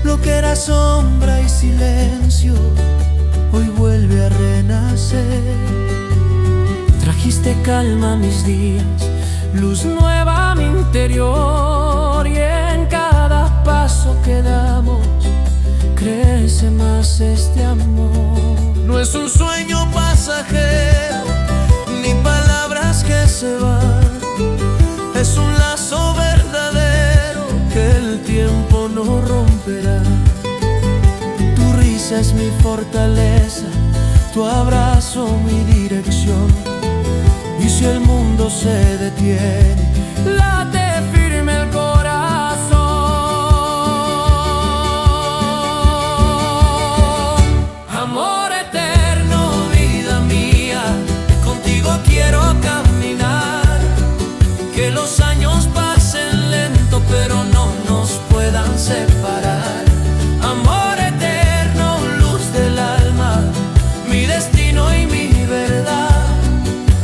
Lo que era sombra y silencio, hoy vuelve a renacer. Trajiste calma a mis días, luz nueva a mi interior, y en cada paso que damos crece más este amor. No es un sueño pasajero, ni palabras que se van, es un lazo verdadero que el tiempo no romperá. Tu risa es mi fortaleza, tu abrazo mi dirección, y si el mundo se detiene, late firme el corazón. Amor eterno, vida mía, contigo quiero caminar. Que los años pasen lento, pero no nos puedan separar. Amor eterno, luz del alma, mi destino y mi verdad.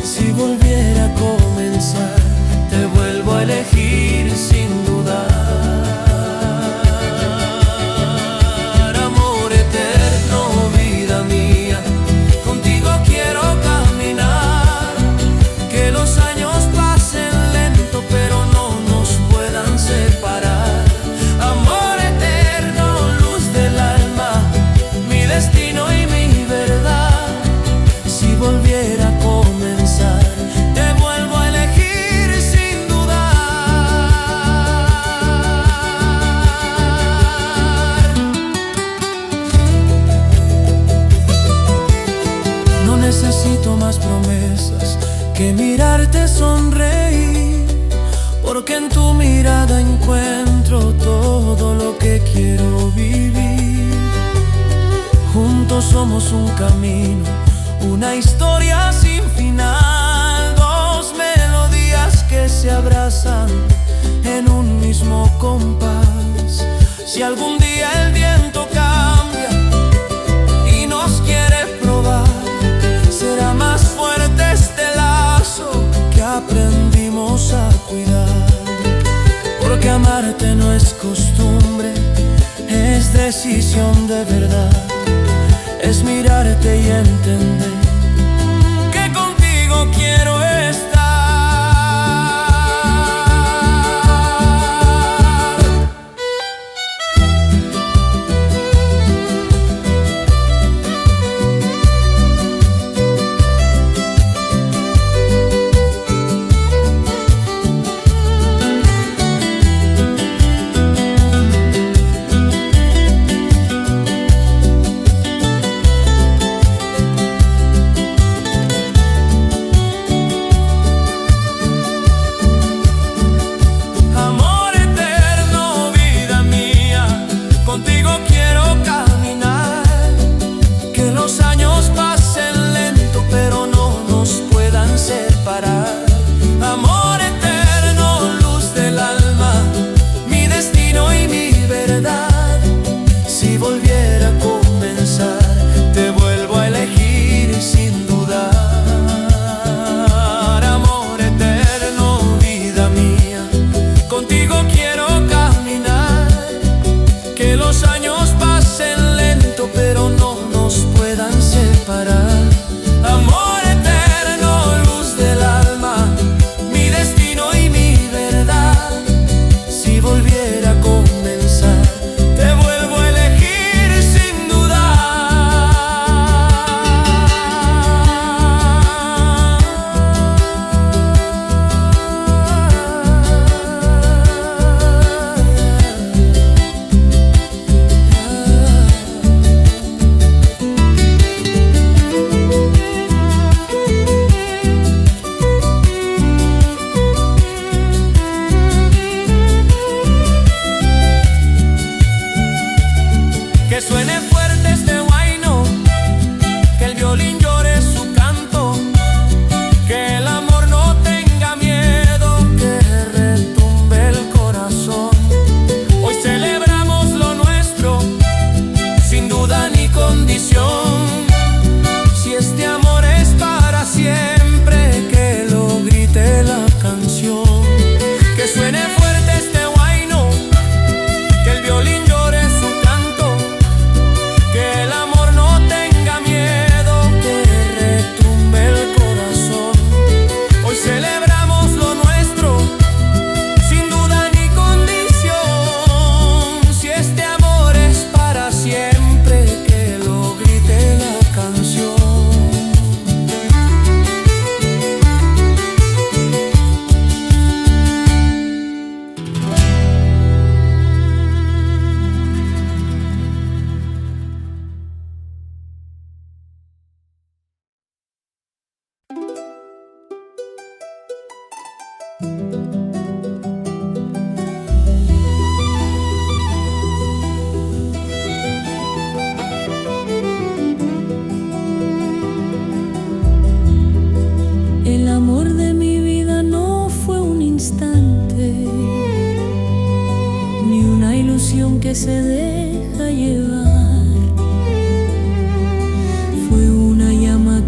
Si volviera a comenzar, te vuelvo a elegir sin dudar. Amor eterno, vida mía, contigo quiero caminar. Que los años pasen lento, pero no nos puedan separar. Amor eterno, luz del alma, mi destino y mi verdad. Si volviera a comenzar, te vuelvo a elegir sin dudar. No necesito más promesas que mirarte sonreír, porque en tu mirada encuentro todo lo que quiero vivir. Juntos somos un camino, una historia sin final, dos melodías que se abrazan en un mismo compás. Si algún día el viento cambia y nos quiere probar, será más fuerte este lazo que aprendimos a cuidar. Porque amarte no es costumbre, es decisión de verdad. Es mirarte y entender que contigo quiero estar.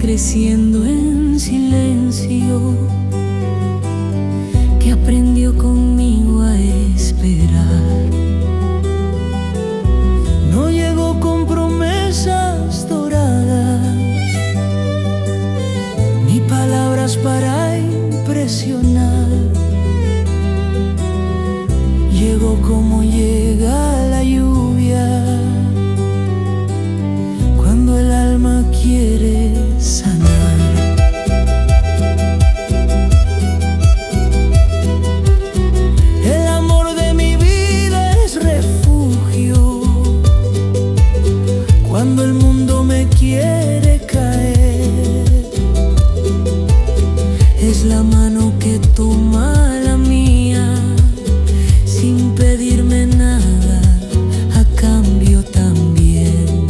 creciendo en silencio, que aprendió conmigo a esperar. No llegó con promesas doradas, ni palabras para impresionar. Llegó como llega la lluvia, cuando el alma quiere sanar. El amor de mi vida es refugio, cuando el mundo me quiere caer. Es la mano que toma la mía, sin pedirme nada a cambio también.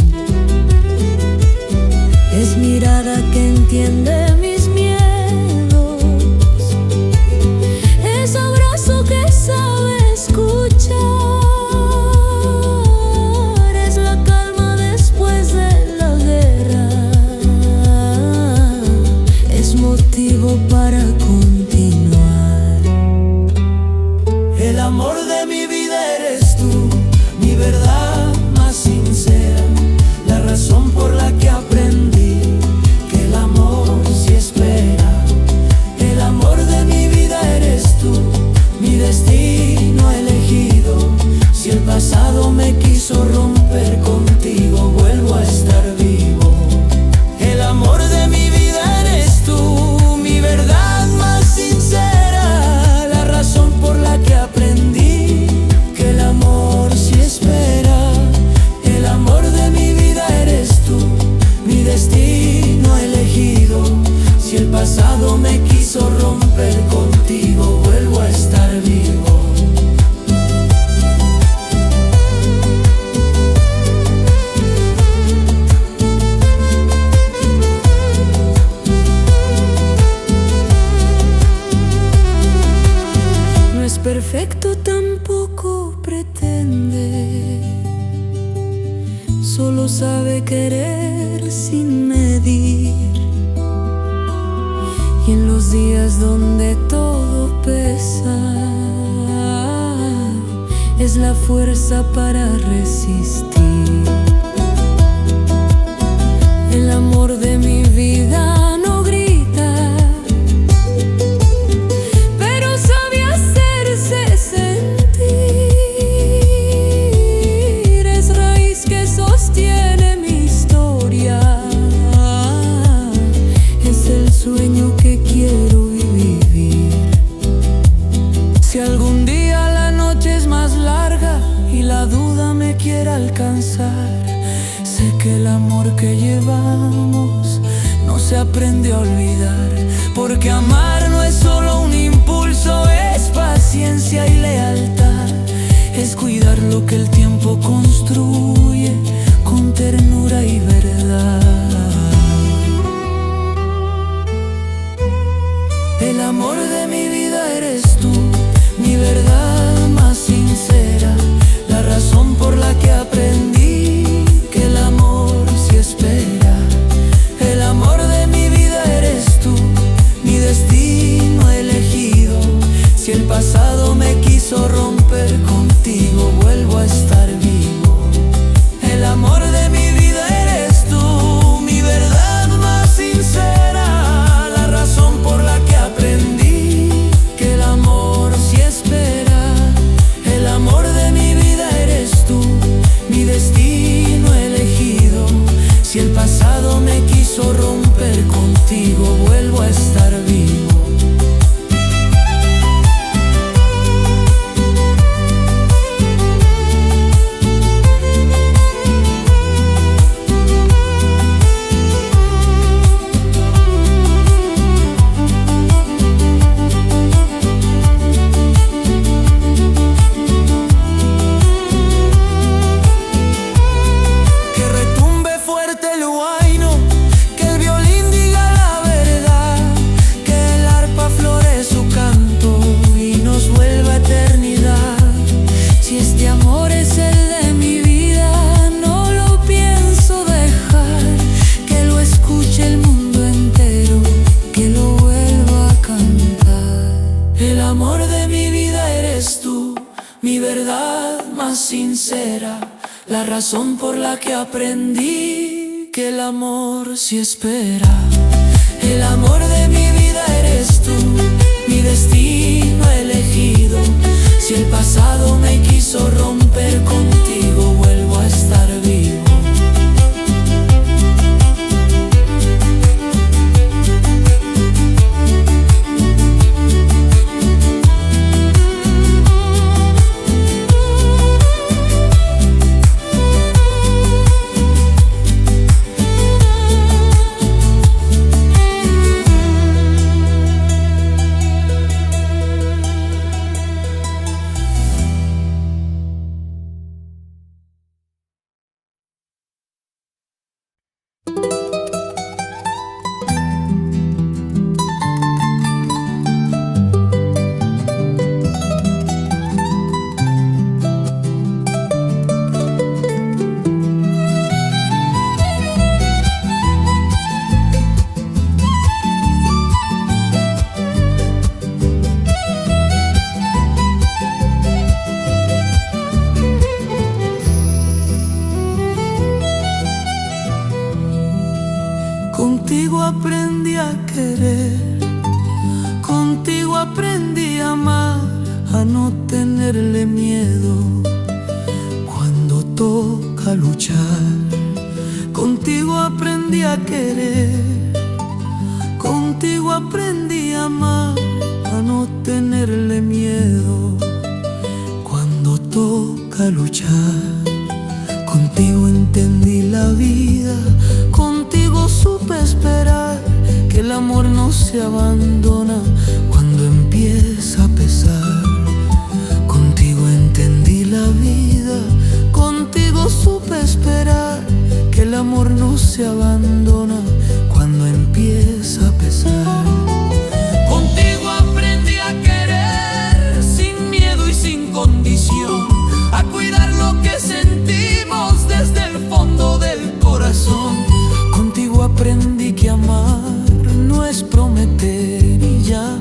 Es mirada que entiende mis miedos, es abrazo que sabe escuchar, es la calma después de la guerra, es motivo para continuar. El amor de mi vida eres tú, mi verdad más sincera, la razón por la que aprendí que el amor sí espera. El amor de mi vida eres tú, mi destino elegido. Si el pasado me quiso romper, contigo vuelvo a estar vivo. El amor de mi vida eres tú, mi verdad más sincera, la razón por la que aprendí que el amor sí espera. El amor de mi vida eres tú, mi destino elegido. Si el pasado me quiso romper, contigo vuelvo a estar vivo. No es perfecto, tampoco pretende, solo sabe querer sin medir. Y en los días donde todo pesa, es la fuerza para resistir. El amor de mi vida no grita, pero sabe hacerse sentir. Es raíz que sostiene mi historia, es el sueño que quiero vivir. Si algún día la noche es más larga y la duda me quiera alcanzar, sé que el amor que llevamos no se aprende a olvidar. Porque amar no es solo un impulso, es paciencia y lealtad. Es cuidar lo que el tiempo construye con ternura y verdad. El amor de mi vida eres tú, mi verdad más sincera, la razón por la que aprendí que el amor sí espera. El amor de mi vida eres tú, mi destino elegido. Si el pasado me quiso romper, contigo vuelvo a estar vivo. El amor de mi vida eres tú, mi verdad más sincera, la razón por la que aprendí que el amor sí espera. El amor de mi vida eres tú, mi destino elegido. Si el pasado me quiso romper, contigo vuelvo a estar vivo. Que retumbe fuerte el huayno, que el violín diga la verdad, que el razón por la que aprendí que el amor sí espera. El amor de mi vida eres tú, mi destino elegido. Si el pasado me quiso romper, contigo vuelvo a estar vivo. Contigo aprendí a querer, contigo aprendí a amar, a no tenerle miedo cuando toca luchar. Contigo aprendí a querer, contigo aprendí a amar, a no tenerle miedo cuando toca luchar. Contigo entendí la vida, contigo supe esperar, que el amor no se abandona cuando empieza a pesar. Contigo entendí la vida, contigo supe esperar, que el amor no se abandona cuando empieza a pesar. Contigo aprendí a querer sin miedo y sin condición, a cuidar lo que sentimos desde el fondo del corazón. Contigo aprendí que amar no es prometer y ya,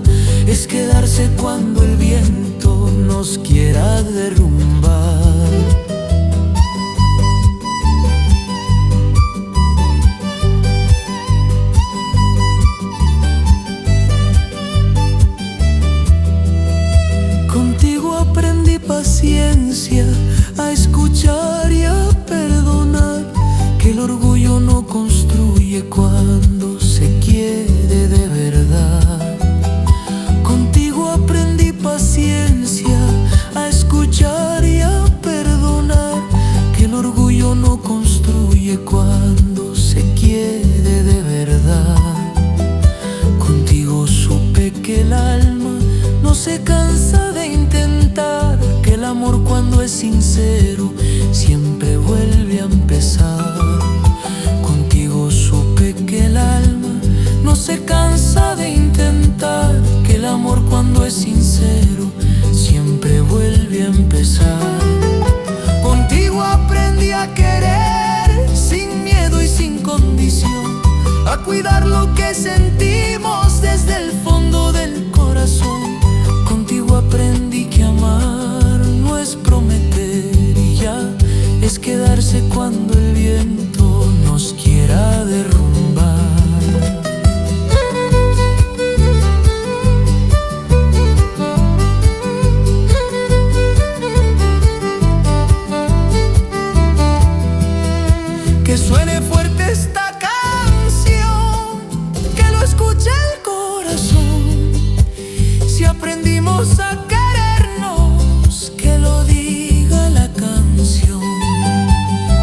es quedarse cuando el viento nos quiera derrumbar. Contigo aprendí paciencia, a escuchar y a perdonar, que el orgullo no construye cuando se quiere de verdad. Contigo aprendí paciencia, a escuchar y a perdonar, que el orgullo no construye cuando se quiere de verdad. Contigo supe que el alma no se cansa de intentar, que el amor cuando es sincero siempre vuelve a empezar. Contigo supe que el alma no se cansa de intentar, que el amor cuando es sincero siempre vuelve a empezar. Contigo aprendí a querer sin miedo y sin condición, a cuidar lo que sentimos desde el fondo del corazón. Contigo aprendí que amar no es prometer y ya, es quedarse cuando el viento nos quiera derrumbar. Que suene fuerte esta canción, que lo escuche el corazón. Si aprendimos a querernos, que lo diga la canción.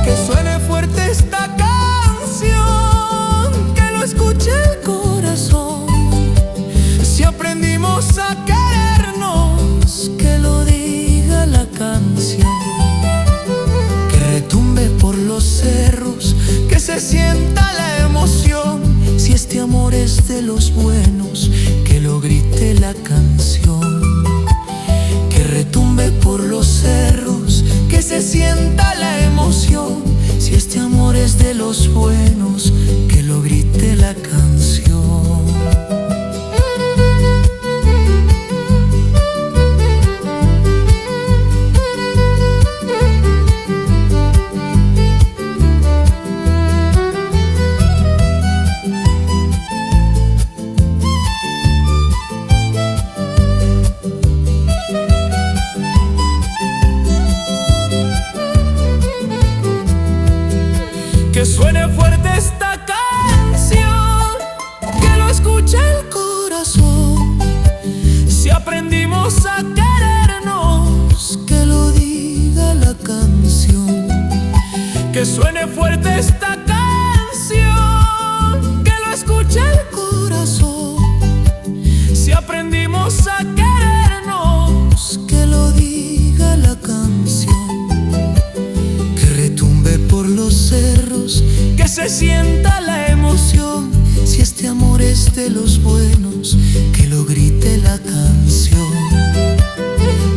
Que suene fuerte esta canción, que lo escuche el corazón. Si aprendimos a querernos, que lo diga la canción. Que retumbe por los cerros, que se sienta la emoción. Si este amor es de los buenos, que lo grite la canción. Que retumbe por los cerros, que se sienta la emoción. Si este amor es de los buenos, que lo grite la canción. que suene fuerte esta canción, que lo escuche el corazón. Si aprendimos a querernos, que lo diga la canción, que retumbe por los cerros, que se sienta la emoción. si este amor es de los buenos, que lo grite la canción,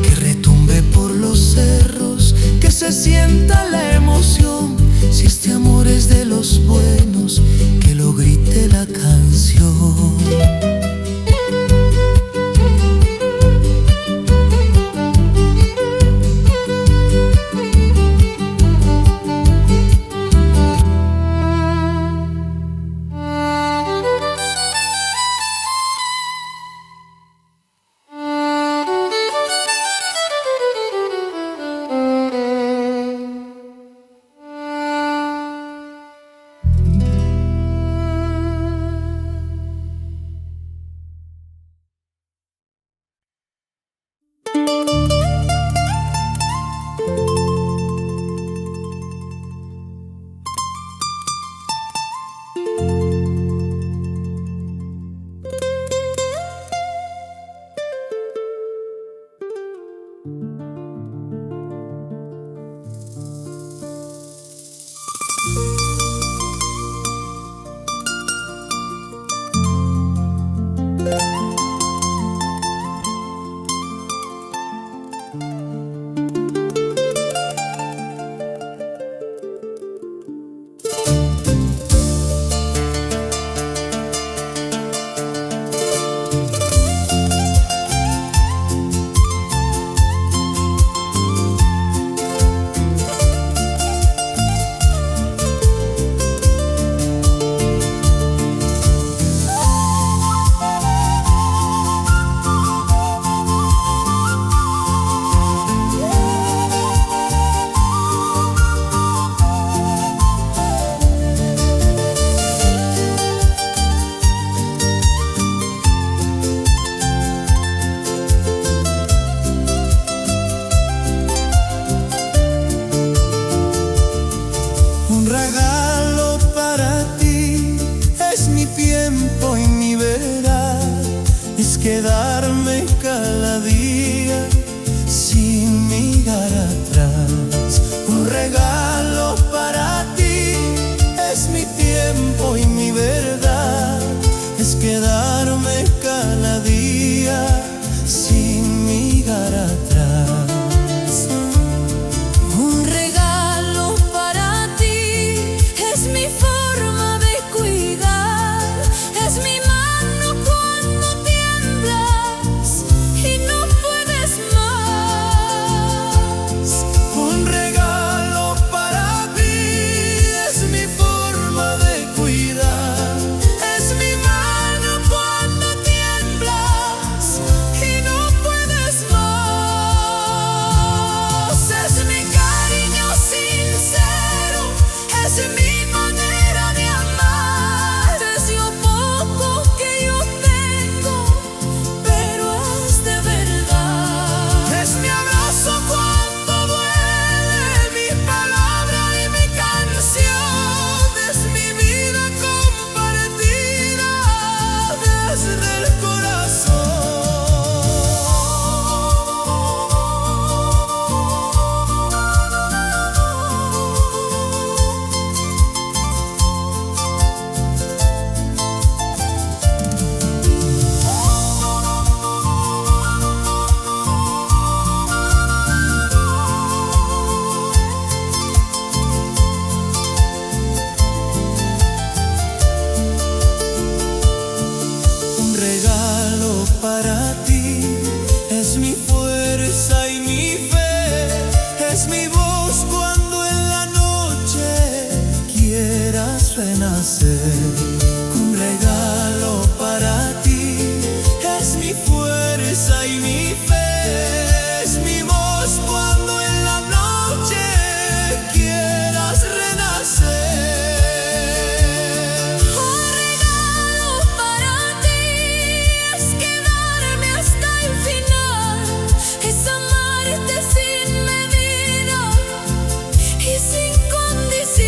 que retumbe por los cerros, Que se sienta la emoción. si este amor es de los buenos, que lo grite la canción. Quedarme cada día sin mirar atrás. Un regalo para ti es mi tiempo y mi verdad. Es quedarme cada día sin mirar atrás. Un regalo para ti es mi forma de cuidar, es mi mano cuando tiemblas y no puedes más. Un regalo para ti es mi forma de cuidar, Es mi mano cuando tiemblas y no puedes más. Es mi cariño sincero, es mi manera de amar. Es lo poco que yo tengo, pero es de verdad. es mi abrazo cuando duele, mi palabra y mi canción, es mi vida compartida desde el corazón. Un regalo para ti es mi fuerza y mi fe, es mi voz cuando en la noche quieras renacer. Un regalo para ti es mi fuerza y mi fe, es mi voz cuando en la noche quieras renacer. Un regalo para ti es quedarme hasta el final, es amarte sin medida y sin condición.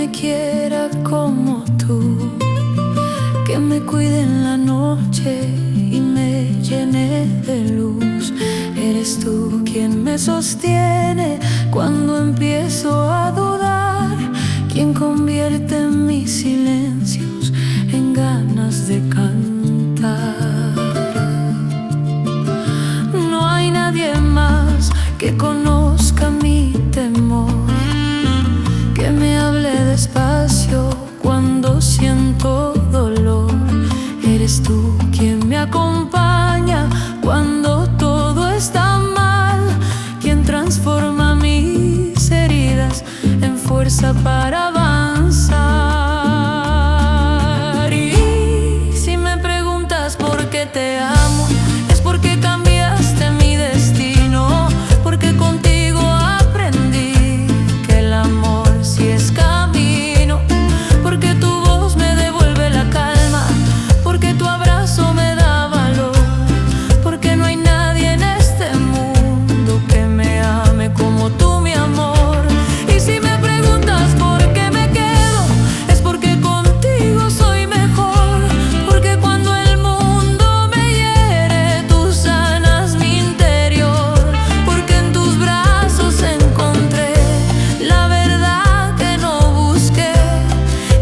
me quiera como tú, que me cuide en la noche y me llene de luz. Eres tú quien me sostiene cuando empiezo a dudar, quien convierte mis silencios en ganas de cantar. No hay nadie más que conozca mi temor, que me hable despacio cuando siento dolor. Eres tú quien me acompaña cuando todo está mal, quien transforma mis heridas en fuerza para avanzar. Y si me preguntas por qué te amo, es porque cambiaste mi destino, porque contigo aprendí que el amor sí es camino, porque tu voz me devuelve la calma, porque tu abrazo me da valor, porque no hay nadie en este mundo que me ame como tú, mi amor. Y si me preguntas por qué me quedo, es porque contigo soy mejor, porque cuando el mundo me hiere, tú sanas mi interior, porque en tus brazos encontré la verdad que no busqué.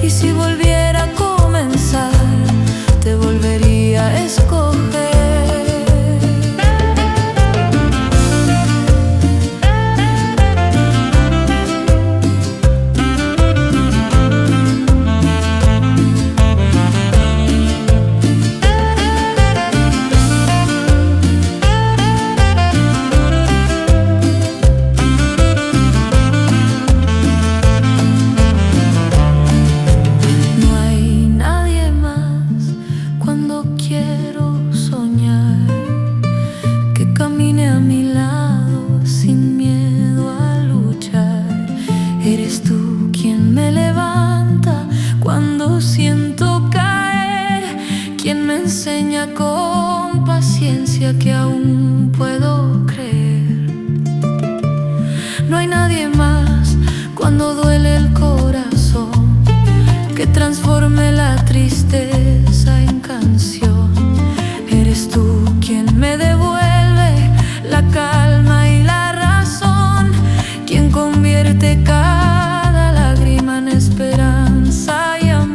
Y si volviera a comenzar, te volvería a escoger. No hay nadie más cuando quiero soñar, que camine a mi lado sin miedo a luchar. Eres tú quien me levanta cuando siento caer, quien me enseña con paciencia que aún puedo creer. No hay nadie más cuando duele el corazón, que transforme la tristeza en canción. Eres tú quien me devuelve la calma y la razón, quien convierte cada lágrima en esperanza y amor.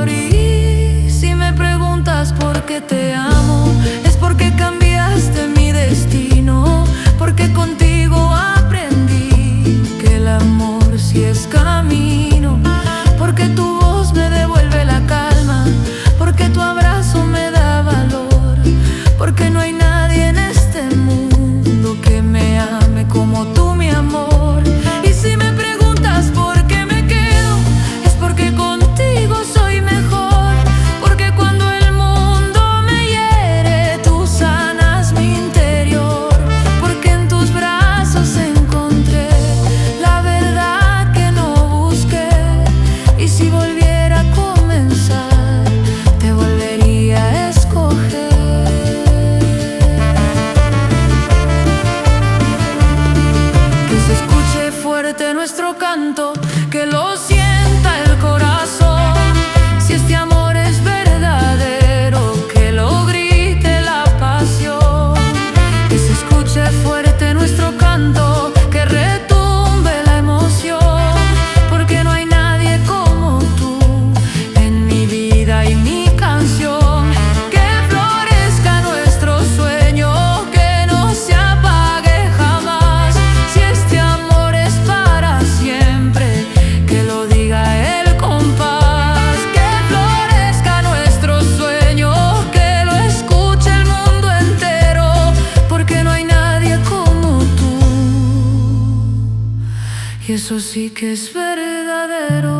Y si me preguntas por qué te amo, es porque cambiaste mi destino, porque contigo aprendí que el amor sí es camino, porque tu voz me devuelve la calma, porque tu abrazo me da valor, porque no hay nadie en este mundo que me ame como tú, mi amor. Y si me preguntas por qué me quedo, es porque contigo soy mejor, porque cuando el mundo me hiere, tú sanas mi interior, porque en tus brazos encontré la verdad que no busqué. Y si volviera a comenzar, te volvería a escoger. Que se escuche fuerte nuestro canto, que lo sienta el corazón. Si este amor es verdadero, que lo grite la pasión. Que se escuche fuerte nuestro canto, que retumbe la emoción, porque no hay nadie como tú en mi vida y mi canción. Que florezca nuestro sueño, que no se apague jamás. Si este amor es para siempre, que lo diga el compás. Que florezca nuestro sueño, que lo escuche el mundo entero, porque no hay nadie como tú, y eso sí que es verdadero.